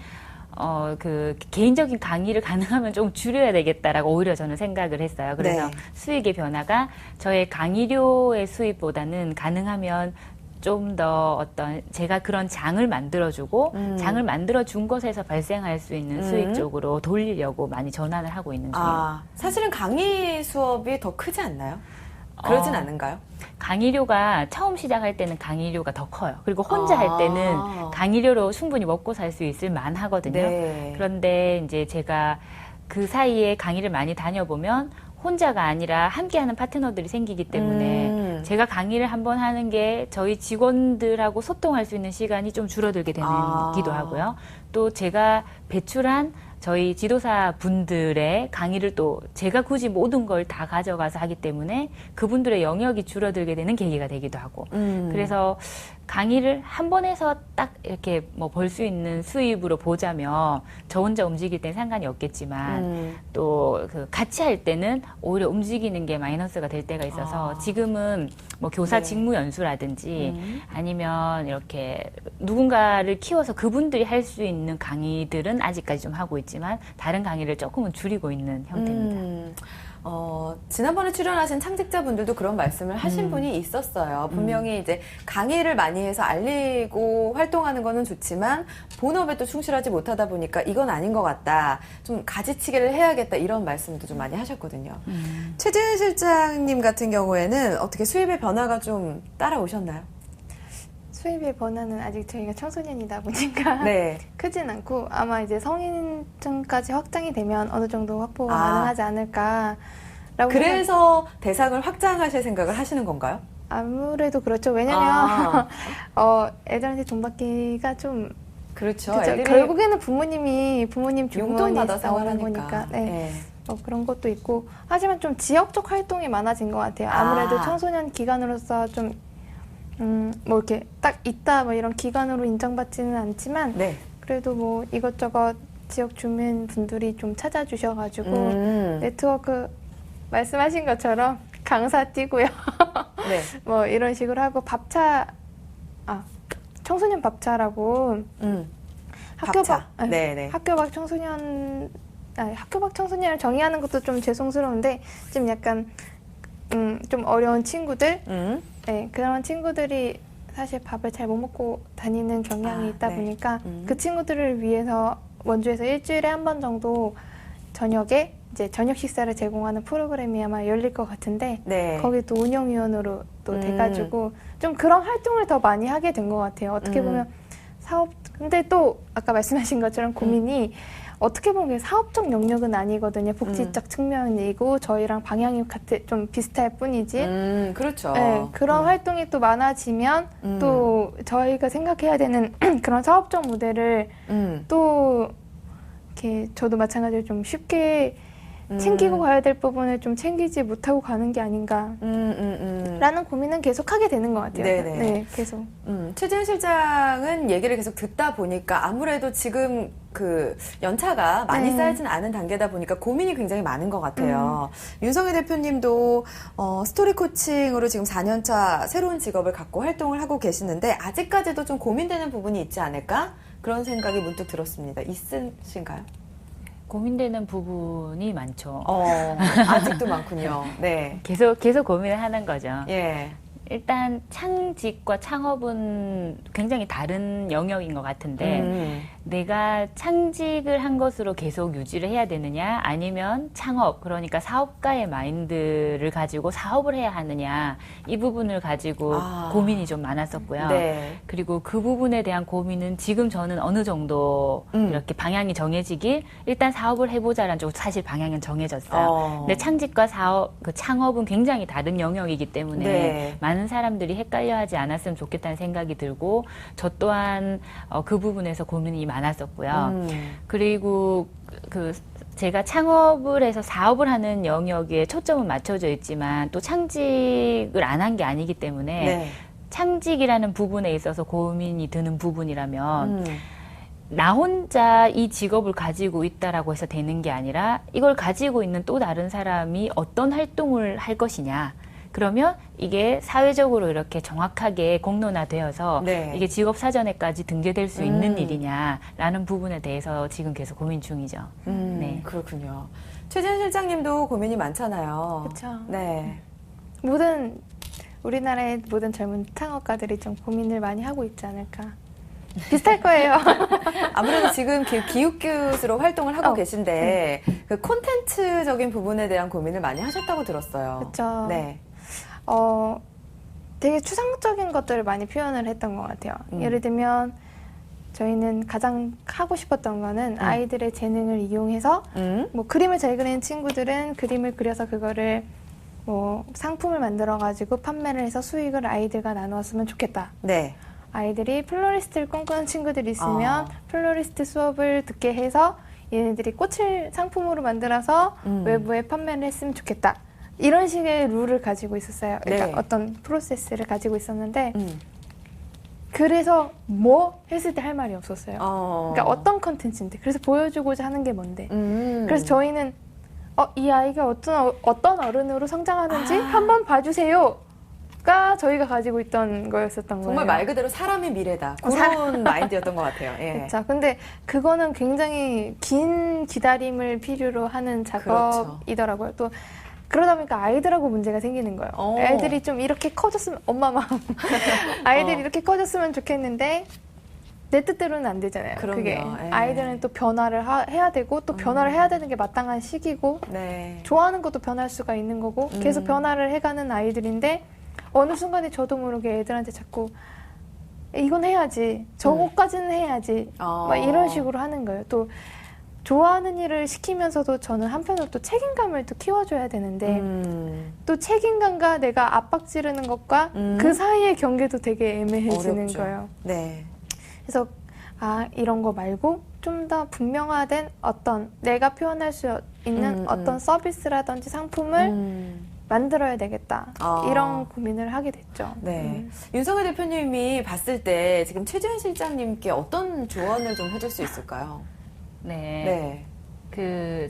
그 개인적인 강의를 가능하면 좀 줄여야 되겠다라고 오히려 저는 생각을 했어요. 그래서 네. 수익의 변화가 저의 강의료의 수입보다는 가능하면 좀 더 어떤 제가 그런 장을 만들어주고 장을 만들어준 것에서 발생할 수 있는 수익 쪽으로 돌리려고 많이 전환을 하고 있는 중이에요. 사실은 강의 수업이 더 크지 않나요? 그러진 않은가요? 강의료가 처음 시작할 때는 강의료가 더 커요. 그리고 혼자 할 때는 강의료로 충분히 먹고 살 수 있을 만하거든요. 네. 그런데 이제 제가 그 사이에 강의를 많이 다녀보면 혼자가 아니라 함께하는 파트너들이 생기기 때문에 제가 강의를 한번 하는 게 저희 직원들하고 소통할 수 있는 시간이 좀 줄어들게 되기도 하고요. 또 제가 배출한 저희 지도사 분들의 강의를 또 제가 굳이 모든 걸 다 가져가서 하기 때문에 그분들의 영역이 줄어들게 되는 계기가 되기도 하고 그래서 강의를 한 번 해서 딱 이렇게 뭐 벌 수 있는 수입으로 보자면 저 혼자 움직일 땐 상관이 없겠지만 또 그 같이 할 때는 오히려 움직이는 게 마이너스가 될 때가 있어서 지금은 뭐 교사 네. 직무 연수라든지 아니면 이렇게 누군가를 키워서 그분들이 할 수 있는 강의들은 아직까지 좀 하고 있지만 다른 강의를 조금은 줄이고 있는 형태입니다. 지난번에 출연하신 창직자분들도 그런 말씀을 하신 분이 있었어요. 분명히 이제 강의를 많이 해서 알리고 활동하는 거는 좋지만 본업에 또 충실하지 못하다 보니까 이건 아닌 것 같다. 좀 가지치기를 해야겠다. 이런 말씀도 좀 많이 하셨거든요. 최재은 실장님 같은 경우에는 어떻게 수입의 변화가 좀 따라오셨나요? 수입의 변화는 아직 저희가 청소년이다 보니까 네. 크진 않고 아마 이제 성인층까지 확장이 되면 어느 정도 확보가 가능하지 않을까라고 그래서 대상을 확장하실 생각을 하시는 건가요? 아무래도 그렇죠. 왜냐면 애들한테 돈 받기가 좀 그렇죠. 그쵸? 애들이 결국에는 부모님 용돈 주머니 받아 나오는 생활하니까. 거니까 네. 네. 그런 것도 있고 하지만 좀 지역적 활동이 많아진 것 같아요. 아무래도 청소년 기관으로서 좀 뭐 이렇게 딱 있다 뭐 이런 기관으로 인정받지는 않지만 네. 그래도 뭐 이것저것 지역 주민 분들이 좀 찾아주셔가지고 네트워크 말씀하신 것처럼 강사 뛰고요. 네. 뭐 이런 식으로 하고 청소년 밥차라고 학교 밥차. 밖 네네. 학교 밖 청소년을 정의하는 것도 좀 죄송스러운데 좀 약간 좀 어려운 친구들 네, 그런 친구들이 사실 밥을 잘 못 먹고 다니는 경향이 있다 네. 보니까 그 친구들을 위해서 원주에서 일주일에 한 번 정도 저녁에 이제 저녁 식사를 제공하는 프로그램이 아마 열릴 것 같은데 네. 거기 또 운영위원으로 또 돼가지고 좀 그런 활동을 더 많이 하게 된 것 같아요. 어떻게 보면 사업 근데 또 아까 말씀하신 것처럼 고민이 어떻게 보면 그게 사업적 영역은 아니거든요. 복지적 측면이고 저희랑 방향이 좀 비슷할 뿐이지. 그렇죠. 네, 그런 활동이 또 많아지면 또 저희가 생각해야 되는 그런 사업적 모델을 또 이렇게 저도 마찬가지로 좀 쉽게 챙기고 가야 될 부분을 좀 챙기지 못하고 가는 게 아닌가 라는 고민은 계속 하게 되는 것 같아요. 네네. 네, 계속. 최재현 실장은 얘기를 계속 듣다 보니까 아무래도 지금 그 연차가 많이 네. 쌓이진 않은 단계다 보니까 고민이 굉장히 많은 것 같아요. 윤성혜 대표님도 스토리 코칭으로 지금 4년차 새로운 직업을 갖고 활동을 하고 계시는데 아직까지도 좀 고민되는 부분이 있지 않을까? 그런 생각이 문득 들었습니다. 있으신가요? 고민되는 부분이 많죠. 아직도 많군요. 네. 계속 고민을 하는 거죠. 예. 일단 창직과 창업은 굉장히 다른 영역인 것 같은데 내가 창직을 한 것으로 계속 유지를 해야 되느냐 아니면 창업 그러니까 사업가의 마인드를 가지고 사업을 해야 하느냐 이 부분을 가지고 고민이 좀 많았었고요. 네. 그리고 그 부분에 대한 고민은 지금 저는 어느 정도 이렇게 방향이 정해지길 일단 사업을 해보자라는 쪽으로 사실 방향은 정해졌어요. 근데 창직과 창업은 굉장히 다른 영역이기 때문에 네. 많은 사람들이 헷갈려하지 않았으면 좋겠다는 생각이 들고 저 또한 그 부분에서 고민이 많았었고요. 그리고 제가 창업을 해서 사업을 하는 영역에 초점은 맞춰져 있지만 또 창직을 안 한 게 아니기 때문에 네. 창직이라는 부분에 있어서 고민이 드는 부분이라면 나 혼자 이 직업을 가지고 있다라고 해서 되는 게 아니라 이걸 가지고 있는 또 다른 사람이 어떤 활동을 할 것이냐. 그러면 이게 사회적으로 이렇게 정확하게 공론화되어서 네. 이게 직업사전에까지 등재될 수 있는 일이냐라는 부분에 대해서 지금 계속 고민 중이죠. 네. 그렇군요. 최재현 실장님도 고민이 많잖아요. 그렇죠. 네. 우리나라의 모든 젊은 창업가들이 좀 고민을 많이 하고 있지 않을까. 비슷할 거예요. 아무래도 지금 기웃기웃으로 활동을 하고 계신데 그 콘텐츠적인 부분에 대한 고민을 많이 하셨다고 들었어요. 그렇죠. 네. 되게 추상적인 것들을 많이 표현을 했던 것 같아요. 예를 들면 저희는 가장 하고 싶었던 거는 아이들의 재능을 이용해서 뭐 그림을 잘 그리는 친구들은 그림을 그려서 그거를 뭐 상품을 만들어 가지고 판매를 해서 수익을 아이들과 나누었으면 좋겠다. 네. 아이들이 플로리스트를 꿈꾸는 친구들이 있으면 플로리스트 수업을 듣게 해서 얘네들이 꽃을 상품으로 만들어서 외부에 판매를 했으면 좋겠다. 이런 식의 룰을 가지고 있었어요. 그러니까 네. 어떤 프로세스를 가지고 있었는데 그래서 뭐 했을 때 할 말이 없었어요. 그러니까 어떤 컨텐츠인데 그래서 보여주고자 하는 게 뭔데. 그래서 저희는 이 아이가 어떤 어른으로 성장하는지 한번 봐주세요. 가 저희가 가지고 있던 거였었던 거예요. 정말 말 그대로 사람의 미래다. 그런 마인드였던 것 같아요. 예. 그렇죠. 근데 그거는 굉장히 긴 기다림을 필요로 하는 작업이더라고요. 또 그러다 보니까 아이들하고 문제가 생기는 거예요. 아이들이 좀 이렇게 커졌으면 엄마 마음. 아이들이 이렇게 커졌으면 좋겠는데 내 뜻대로는 안 되잖아요. 그럼요. 그게 예. 아이들은 또 변화를 해야 되고 또 변화를 해야 되는 게 마땅한 시기고 네. 좋아하는 것도 변할 수가 있는 거고 계속 변화를 해가는 아이들인데 어느 순간에 저도 모르게 애들한테 자꾸 이건 해야지 저거까지는 해야지 막 이런 식으로 하는 거예요. 또 좋아하는 일을 시키면서도 저는 한편으로 또 책임감을 또 키워줘야 되는데 또 책임감과 내가 압박 지르는 것과 그 사이의 경계도 되게 애매해지는 어렵죠. 거예요. 네. 그래서 이런 거 말고 좀 더 분명화된 어떤 내가 표현할 수 있는 어떤 서비스라든지 상품을 만들어야 되겠다. 이런 고민을 하게 됐죠. 네. 윤성혜 대표님이 봤을 때 지금 최재현 실장님께 어떤 조언을 좀 해줄 수 있을까요? 네.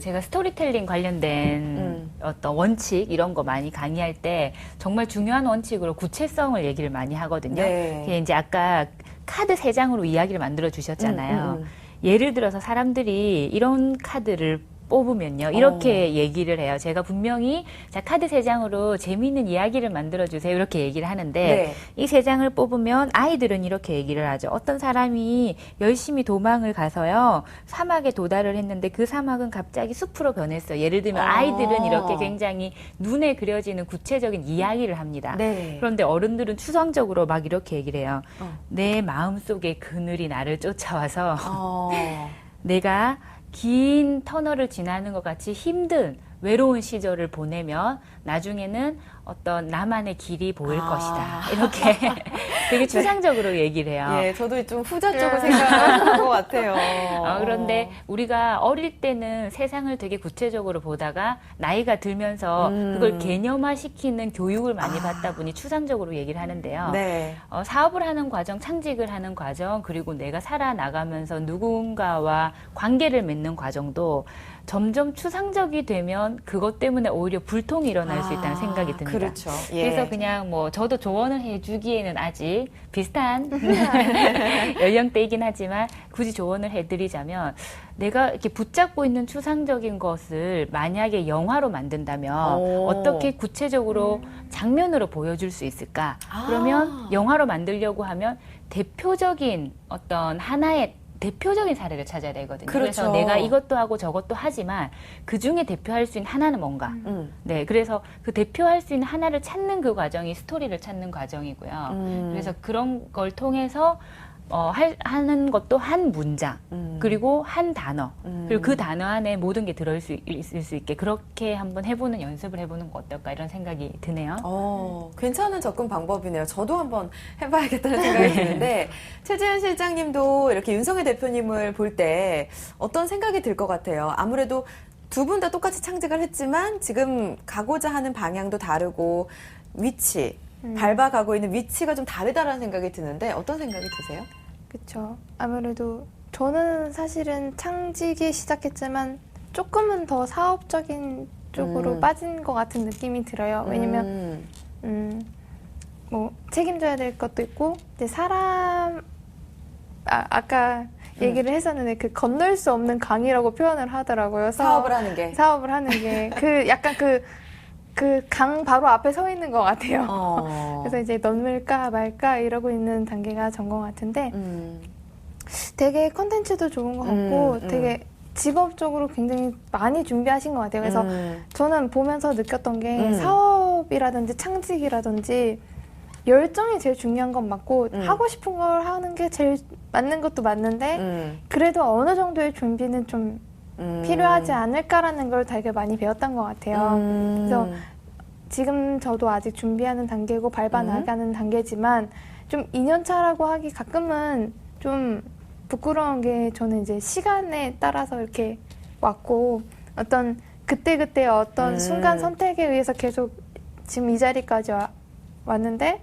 제가 스토리텔링 관련된 어떤 원칙 이런 거 많이 강의할 때 정말 중요한 원칙으로 구체성을 얘기를 많이 하거든요. 네. 그게 이제 아까 카드 3장으로 이야기를 만들어 주셨잖아요. 예를 들어서 사람들이 이런 카드를 뽑으면요. 이렇게 얘기를 해요. 제가 분명히 자 카드 3장으로 재미있는 이야기를 만들어주세요. 이렇게 얘기를 하는데 네. 이 3장을 뽑으면 아이들은 이렇게 얘기를 하죠. 어떤 사람이 열심히 도망을 가서요. 사막에 도달을 했는데 그 사막은 갑자기 숲으로 변했어요. 예를 들면 아이들은 이렇게 굉장히 눈에 그려지는 구체적인 이야기를 합니다. 네. 그런데 어른들은 추상적으로 막 이렇게 얘기를 해요. 내 마음속에 그늘이 나를 쫓아와서 내가 긴 터널을 지나는 것 같이 힘든 외로운 시절을 보내면 나중에는 어떤 나만의 길이 보일 것이다. 이렇게 되게 추상적으로 얘기를 해요. 예, 저도 좀 후자 쪽을 생각하는 것 같아요. 그런데 우리가 어릴 때는 세상을 되게 구체적으로 보다가 나이가 들면서 그걸 개념화시키는 교육을 많이 받다 보니 추상적으로 얘기를 하는데요. 네. 사업을 하는 과정, 창직을 하는 과정, 그리고 내가 살아나가면서 누군가와 관계를 맺는 과정도 점점 추상적이 되면 그것 때문에 오히려 불통이 일어날 수 있다는 생각이 듭니다. 그렇죠. 예. 그래서 그냥 뭐 저도 조언을 해주기에는 아직 비슷한 연령대이긴 하지만 굳이 조언을 해드리자면 내가 이렇게 붙잡고 있는 추상적인 것을 만약에 영화로 만든다면 어떻게 구체적으로 장면으로 보여줄 수 있을까? 그러면 영화로 만들려고 하면 대표적인 어떤 하나의 대표적인 사례를 찾아야 되거든요. 그렇죠. 그래서 내가 이것도 하고 저것도 하지만 그 중에 대표할 수 있는 하나는 뭔가. 네, 그래서 그 대표할 수 있는 하나를 찾는 그 과정이 스토리를 찾는 과정이고요. 그래서 그런 걸 통해서 하는 것도 한 문장, 그리고 한 단어, 그리고 그 단어 안에 모든 게 들어있을 수 있게 그렇게 한번 해보는 연습을 해보는 거 어떨까 이런 생각이 드네요. 괜찮은 접근 방법이네요. 저도 한번 해봐야겠다는 생각이 드는데 최재현 실장님도 이렇게 윤성혜 대표님을 볼 때 어떤 생각이 들 것 같아요. 아무래도 두 분 다 똑같이 창직을 했지만 지금 가고자 하는 방향도 다르고 위치, 밟아가고 있는 위치가 좀 다르다라는 생각이 드는데 어떤 생각이 드세요? 그렇죠. 아무래도 저는 사실은 창직이 시작했지만 조금은 더 사업적인 쪽으로 빠진 것 같은 느낌이 들어요. 왜냐면 뭐 책임져야 될 것도 있고 이제 아까 얘기를 했었는데 그 건널 수 없는 강이라고 표현을 하더라고요. 사업을 하는 게. 사업을 하는 게 그 약간 그 강 바로 앞에 서 있는 것 같아요. 그래서 이제 넘을까 말까 이러고 있는 단계가 전 것 같은데 되게 컨텐츠도 좋은 것 같고 되게 직업적으로 굉장히 많이 준비하신 것 같아요. 그래서 저는 보면서 느꼈던 게 사업이라든지 창직이라든지 열정이 제일 중요한 건 맞고 하고 싶은 걸 하는 게 제일 맞는 것도 맞는데 그래도 어느 정도의 준비는 좀 필요하지 않을까라는 걸 되게 많이 배웠던 것 같아요. 그래서 지금 저도 아직 준비하는 단계고 밟아 나가는 단계지만 좀 2년차라고 하기 가끔은 좀 부끄러운 게 저는 이제 시간에 따라서 이렇게 왔고 어떤 그때그때 어떤 순간 선택에 의해서 계속 지금 이 자리까지 왔는데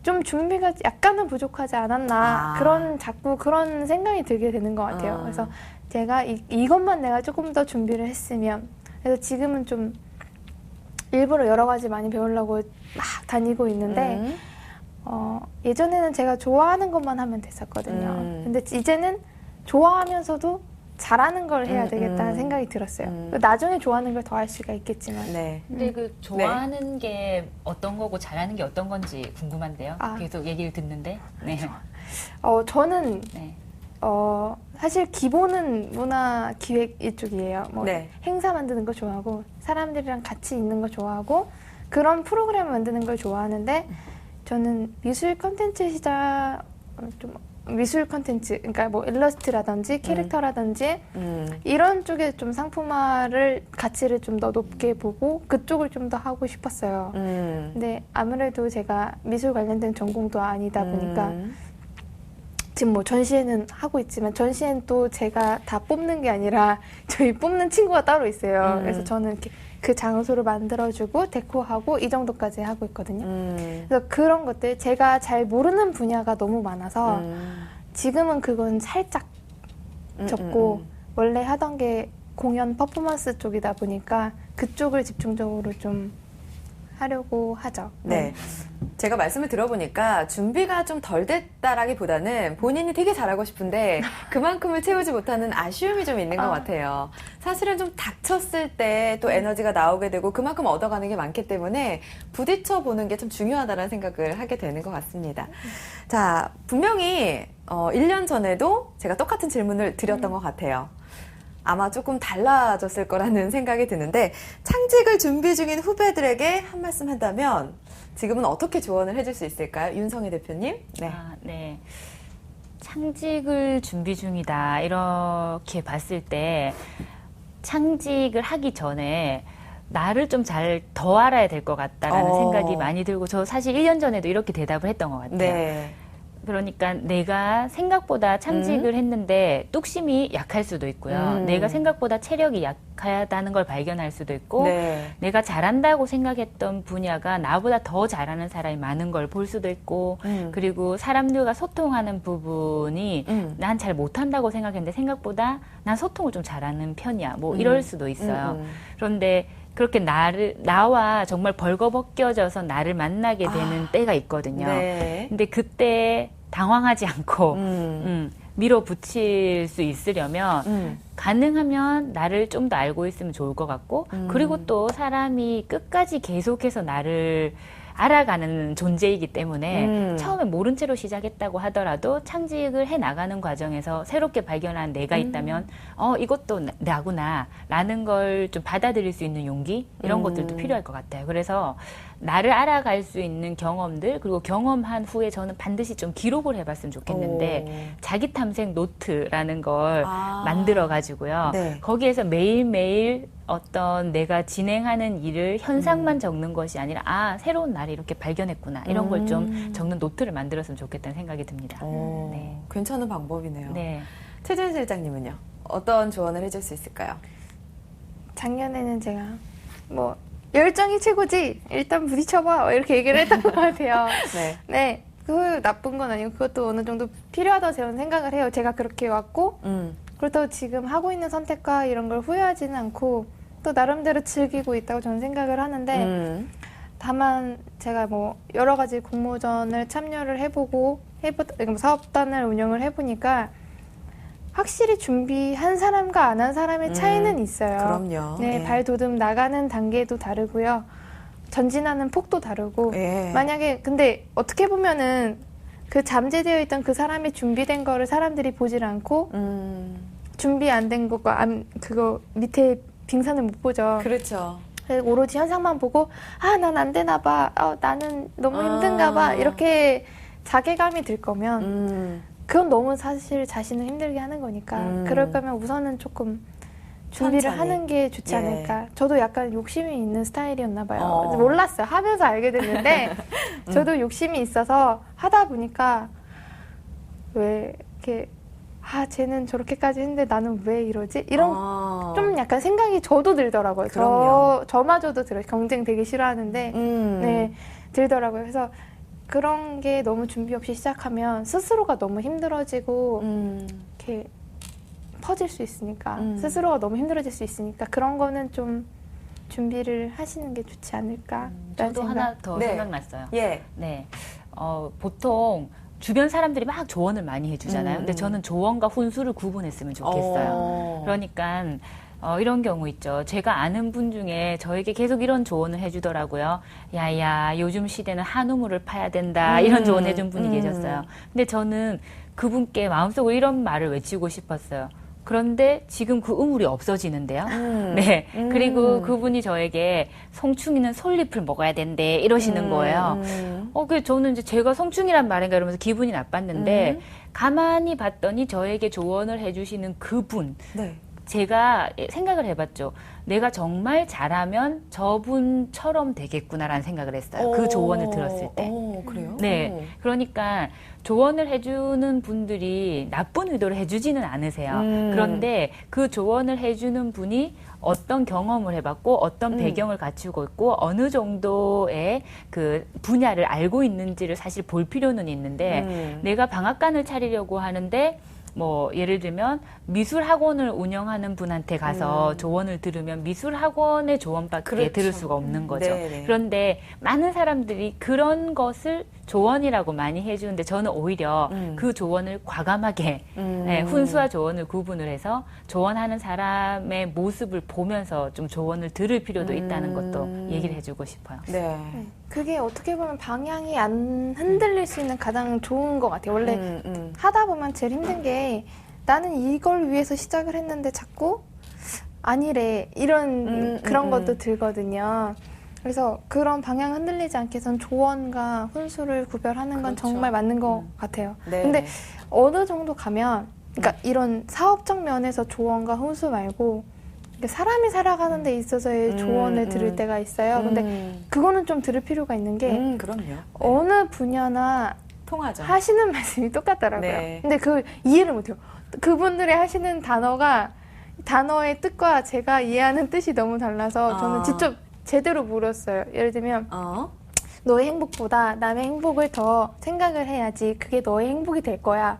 좀 준비가 약간은 부족하지 않았나 자꾸 그런 생각이 들게 되는 것 같아요. 그래서 제가 이것만 내가 조금 더 준비를 했으면 그래서 지금은 좀 일부러 여러 가지 많이 배우려고 막 다니고 있는데 예전에는 제가 좋아하는 것만 하면 됐었거든요. 근데 이제는 좋아하면서도 잘하는 걸 해야 되겠다는 생각이 들었어요. 나중에 좋아하는 걸 더 할 수가 있겠지만. 네. 근데 그 좋아하는 게 어떤 거고 잘하는 게 어떤 건지 궁금한데요. 계속 얘기를 듣는데. 네. 저는 사실 기본은 문화 기획 이쪽이에요. 뭐 행사 만드는 거 좋아하고 사람들이랑 같이 있는 거 좋아하고 그런 프로그램 만드는 걸 좋아하는데 저는 미술 컨텐츠 미술 컨텐츠, 그러니까 뭐 일러스트라든지 캐릭터라든지 이런 쪽에 좀 상품화를 가치를 좀 더 높게 보고 그쪽을 좀 더 하고 싶었어요. 근데 아무래도 제가 미술 관련된 전공도 아니다 보니까 지금 뭐 전시회는 하고 있지만 전시회는 또 제가 다 뽑는 게 아니라 저희 뽑는 친구가 따로 있어요. 그래서 저는 이렇게 그 장소를 만들어주고 데코하고 이 정도까지 하고 있거든요. 그래서 그런 것들 제가 잘 모르는 분야가 너무 많아서 지금은 그건 살짝 접고 원래 하던 게 공연 퍼포먼스 쪽이다 보니까 그쪽을 집중적으로 좀 하려고 하죠. 네. 제가 말씀을 들어보니까 준비가 좀 덜 됐다라기보다는 본인이 되게 잘하고 싶은데 그만큼을 채우지 못하는 아쉬움이 좀 있는 것 같아요. 사실은 좀 닥쳤을 때 또 에너지가 나오게 되고 그만큼 얻어가는 게 많기 때문에 부딪혀 보는 게 좀 중요하다는 생각을 하게 되는 것 같습니다. 자, 분명히 1년 전에도 제가 똑같은 질문을 드렸던 것 같아요. 아마 조금 달라졌을 거라는 생각이 드는데 창직을 준비 중인 후배들에게 한 말씀 한다면 지금은 어떻게 조언을 해줄 수 있을까요? 윤성혜 대표님? 네. 네. 창직을 준비 중이다 이렇게 봤을 때 창직을 하기 전에 나를 좀 잘 더 알아야 될 것 같다라는 생각이 많이 들고 저 사실 1년 전에도 이렇게 대답을 했던 것 같아요. 네. 그러니까 내가 생각보다 창직을 했는데 뚝심이 약할 수도 있고요. 내가 생각보다 체력이 약하다는 걸 발견할 수도 있고 네. 내가 잘한다고 생각했던 분야가 나보다 더 잘하는 사람이 많은 걸 볼 수도 있고 그리고 사람들과 소통하는 부분이 난 잘 못한다고 생각했는데 생각보다 난 소통을 좀 잘하는 편이야. 뭐 이럴 수도 있어요. 그런데 그렇게 나와 정말 벌거벗겨져서 나를 만나게 되는 때가 있거든요. 네. 근데 그때 당황하지 않고 밀어붙일 수 있으려면 가능하면 나를 좀 더 알고 있으면 좋을 것 같고 그리고 또 사람이 끝까지 계속해서 나를 알아가는 존재이기 때문에 처음에 모른 채로 시작했다고 하더라도 창직을 해 나가는 과정에서 새롭게 발견한 내가 있다면 이것도 나구나 라는 걸 좀 받아들일 수 있는 용기 이런 것들도 필요할 것 같아요. 그래서 나를 알아갈 수 있는 경험들 그리고 경험한 후에 저는 반드시 좀 기록을 해봤으면 좋겠는데 자기 탐색 노트라는 걸 만들어 가지고요. 네. 거기에서 매일매일 어떤 내가 진행하는 일을 현상만 적는 것이 아니라 새로운 나를 이렇게 발견했구나 이런 걸 좀 적는 노트를 만들었으면 좋겠다는 생각이 듭니다. 네. 괜찮은 방법이네요. 네. 최준 실장님은요? 어떤 조언을 해줄 수 있을까요? 작년에는 제가 뭐 열정이 최고지 일단 부딪혀봐 이렇게 얘기를 했던 것 같아요. 네. 네, 그 나쁜 건 아니고 그것도 어느 정도 필요하다고 저는 생각을 해요. 제가 그렇게 왔고 그렇다고 지금 하고 있는 선택과 이런 걸 후회하지는 않고 또 나름대로 즐기고 있다고 저는 생각을 하는데 다만 제가 뭐 여러 가지 공모전을 참여를 해보고 사업단을 운영을 해보니까 확실히 준비한 사람과 안 한 사람의 차이는 있어요. 그럼요. 네, 예. 발돋움 나가는 단계도 다르고요. 전진하는 폭도 다르고. 예. 만약에 근데 어떻게 보면은 그 잠재되어 있던 그 사람이 준비된 거를 사람들이 보질 않고 준비 안 된 것과 그거 밑에 빙산을 못 보죠. 그렇죠. 오로지 현상만 보고 난 안 되나 봐. 나는 너무 힘든가 봐. 이렇게 자괴감이 들 거면 그건 너무 사실 자신을 힘들게 하는 거니까 그럴 거면 우선은 조금 준비를 천천히. 하는 게 좋지 예. 않을까. 저도 약간 욕심이 있는 스타일이었나 봐요. 몰랐어요. 하면서 알게 됐는데 저도 욕심이 있어서 하다 보니까 왜 이렇게 쟤는 저렇게까지 했는데 나는 왜 이러지? 이런 좀 약간 생각이 저도 들더라고요. 그럼요. 저마저도 들어요. 경쟁 되게 싫어하는데 네, 들더라고요. 그래서 그런 게 너무 준비 없이 시작하면 스스로가 너무 힘들어지고 이렇게 퍼질 수 있으니까 스스로가 너무 힘들어질 수 있으니까 그런 거는 좀 준비를 하시는 게 좋지 않을까. 저도 하나 더 네. 생각났어요. 예. 네. 보통 주변 사람들이 막 조언을 많이 해주잖아요. 근데 저는 조언과 훈수를 구분했으면 좋겠어요. 그러니까 이런 경우 있죠. 제가 아는 분 중에 저에게 계속 이런 조언을 해주더라고요. 야야, 요즘 시대는 한 우물을 파야 된다. 이런 조언 해준 분이 계셨어요. 근데 저는 그분께 마음속으로 이런 말을 외치고 싶었어요. 그런데 지금 그 우물이 없어지는데요. 네. 그리고 그분이 저에게 송충이는 솔잎을 먹어야 된대 이러시는 거예요. 그래서 저는 이제 제가 송충이란 말인가 이러면서 기분이 나빴는데 가만히 봤더니 저에게 조언을 해주시는 그분. 네. 제가 생각을 해봤죠. 내가 정말 잘하면 저분처럼 되겠구나라는 생각을 했어요. 그 조언을 들었을 때. 그래요? 네. 그러니까 조언을 해주는 분들이 나쁜 의도를 해주지는 않으세요. 그런데 그 조언을 해주는 분이 어떤 경험을 해봤고 어떤 배경을 갖추고 있고 어느 정도의 그 분야를 알고 있는지를 사실 볼 필요는 있는데 내가 방앗간을 차리려고 하는데 뭐 예를 들면 미술학원을 운영하는 분한테 가서 조언을 들으면 미술학원의 조언밖에 그렇죠. 들을 수가 없는 거죠. 네네. 그런데 많은 사람들이 그런 것을 조언이라고 많이 해주는데 저는 오히려 그 조언을 과감하게 네, 훈수와 조언을 구분을 해서 조언하는 사람의 모습을 보면서 좀 조언을 들을 필요도 있다는 것도 얘기를 해주고 싶어요. 네. 그게 어떻게 보면 방향이 안 흔들릴 수 있는 가장 좋은 것 같아요. 원래 하다 보면 제일 힘든 게 나는 이걸 위해서 시작을 했는데 자꾸 아니래 이런 그런 것도 들거든요. 그래서 그런 방향 흔들리지 않게 선 조언과 훈수를 구별하는 건 그렇죠. 정말 맞는 것 같아요. 네. 근데 어느 정도 가면, 그러니까 이런 사업적 면에서 조언과 훈수 말고 사람이 살아가는 데 있어서의 조언을 들을 때가 있어요. 근데 그거는 좀 들을 필요가 있는 게 그럼요. 네. 어느 분야나 통하죠. 하시는 말씀이 똑같더라고요. 네. 근데 그걸 이해를 못해요. 그분들이 하시는 단어의 뜻과 제가 이해하는 뜻이 너무 달라서 저는 직접 제대로 물었어요. 예를 들면 너의 행복보다 남의 행복을 더 생각을 해야지 그게 너의 행복이 될 거야.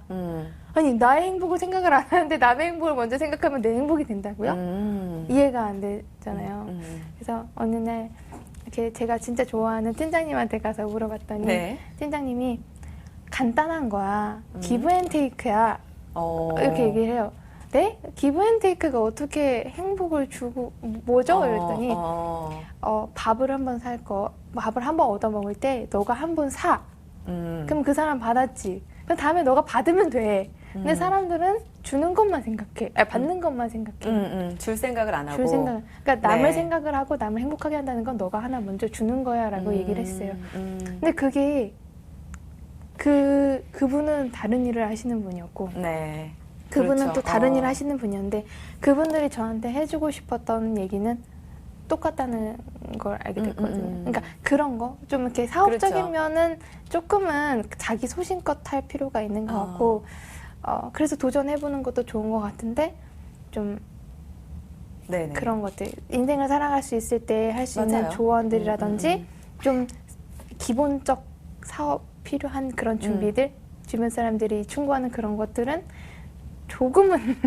아니 나의 행복을 생각을 안 하는데 남의 행복을 먼저 생각하면 내 행복이 된다고요? 이해가 안 되잖아요. 그래서 어느 날 이렇게 제가 진짜 좋아하는 팀장님한테 가서 물어봤더니 네. 팀장님이 간단한 거야. 기브 앤 테이크야. 이렇게 얘기를 해요. 네? 기브 앤 테이크가 어떻게 행복을 주고 뭐죠? 이랬더니 밥을 한번 밥을 한번 얻어 먹을 때 너가 한번 사. 그럼 그 사람 받았지. 그럼 다음에 너가 받으면 돼. 근데 사람들은 주는 것만 생각해. 아니, 받는 것만 생각해. 줄 생각을 안 하고. 그러니까 남을 네. 생각을 하고 남을 행복하게 한다는 건 너가 하나 먼저 주는 거야 라고 얘기를 했어요. 근데 그게 그분은 다른 일을 하시는 분이었고 네. 그분은 그렇죠. 또 다른 일을 하시는 분이었는데 그분들이 저한테 해주고 싶었던 얘기는 똑같다는 걸 알게 됐거든요. 그러니까 그런 거 좀 이렇게 사업적인 그렇죠. 면은 조금은 자기 소신껏 할 필요가 있는 것 같고 그래서 도전해보는 것도 좋은 것 같은데 좀 네네. 그런 것들 인생을 살아갈 수 있을 때 할 수 있는 맞아요. 조언들이라든지 좀 기본적 사업 필요한 그런 준비들 주변 사람들이 충고하는 그런 것들은 조금은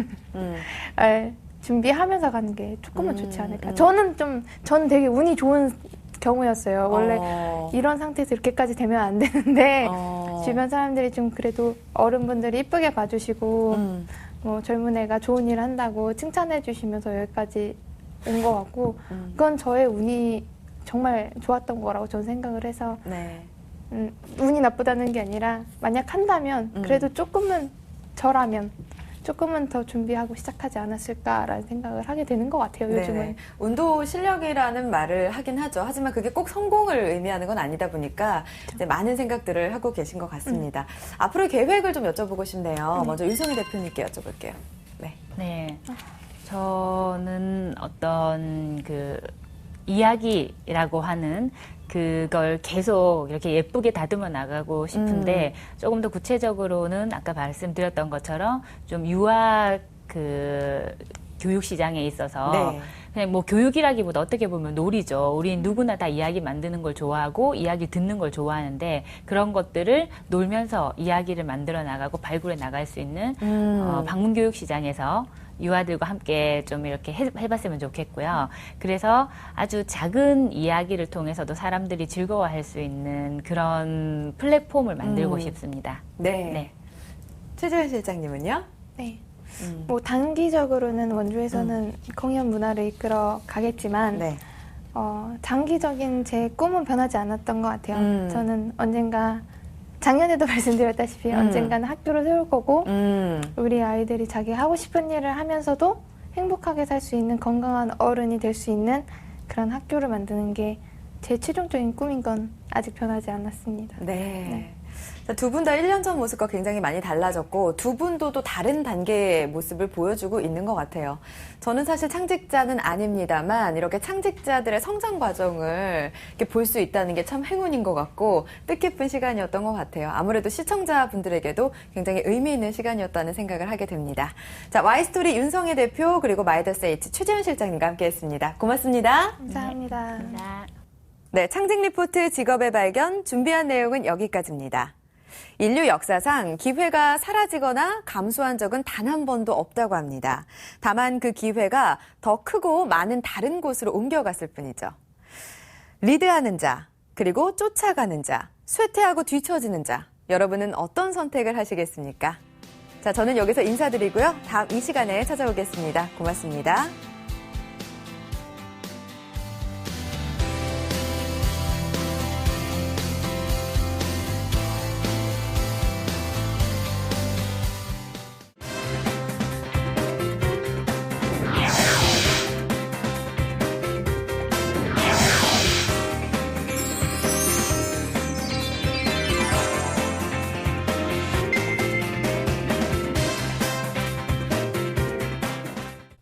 준비하면서 가는 게 조금은 좋지 않을까. 저는 되게 운이 좋은 경우였어요. 원래 이런 상태에서 이렇게까지 되면 안 되는데 주변 사람들이 좀 그래도 어른분들이 이쁘게 봐주시고 뭐 젊은 애가 좋은 일 한다고 칭찬해 주시면서 여기까지 온 것 같고 그건 저의 운이 정말 좋았던 거라고 저는 생각을 해서 네. 운이 나쁘다는 게 아니라 만약 한다면 그래도 조금은 저라면 조금은 더 준비하고 시작하지 않았을까라는 생각을 하게 되는 것 같아요. 요즘은. 네네. 운도 실력이라는 말을 하긴 하죠. 하지만 그게 꼭 성공을 의미하는 건 아니다 보니까 이제 많은 생각들을 하고 계신 것 같습니다. 앞으로 계획을 좀 여쭤보고 싶네요. 먼저 윤성희 대표님께 여쭤볼게요. 네. 네. 저는 어떤 이야기라고 하는 그걸 계속 이렇게 예쁘게 다듬어 나가고 싶은데 조금 더 구체적으로는 아까 말씀드렸던 것처럼 좀 유아 교육 시장에 있어서 네. 그냥 뭐 교육이라기보다 어떻게 보면 놀이죠. 우린 누구나 다 이야기 만드는 걸 좋아하고 이야기 듣는 걸 좋아하는데 그런 것들을 놀면서 이야기를 만들어 나가고 발굴해 나갈 수 있는 방문 교육 시장에서 유아들과 함께 좀 이렇게 해봤으면 좋겠고요. 그래서 아주 작은 이야기를 통해서도 사람들이 즐거워할 수 있는 그런 플랫폼을 만들고 싶습니다. 네. 네. 최재현 실장님은요? 네. 뭐 단기적으로는 원주에서는 공연 문화를 이끌어 가겠지만 네. 장기적인 제 꿈은 변하지 않았던 것 같아요. 저는 언젠가 작년에도 말씀드렸다시피 언젠가는 학교를 세울 거고 우리 아이들이 자기 하고 싶은 일을 하면서도 행복하게 살 수 있는 건강한 어른이 될 수 있는 그런 학교를 만드는 게 제 최종적인 꿈인 건 아직 변하지 않았습니다. 네. 두 분 다 1년 전 모습과 굉장히 많이 달라졌고 두 분도 또 다른 단계의 모습을 보여주고 있는 것 같아요. 저는 사실 창직자는 아닙니다만 이렇게 창직자들의 성장 과정을 이렇게 볼 수 있다는 게 참 행운인 것 같고 뜻깊은 시간이었던 것 같아요. 아무래도 시청자분들에게도 굉장히 의미 있는 시간이었다는 생각을 하게 됩니다. 자, Y스토리 윤성희 대표 그리고 마이더스H 최재현 실장님과 함께했습니다. 고맙습니다. 감사합니다. 네, 창직 리포트 직업의 발견 준비한 내용은 여기까지입니다. 인류 역사상 기회가 사라지거나 감소한 적은 단 한 번도 없다고 합니다. 다만 그 기회가 더 크고 많은 다른 곳으로 옮겨갔을 뿐이죠. 리드하는 자, 그리고 쫓아가는 자, 쇠퇴하고 뒤처지는 자, 여러분은 어떤 선택을 하시겠습니까? 자, 저는 여기서 인사드리고요. 다음 이 시간에 찾아오겠습니다. 고맙습니다.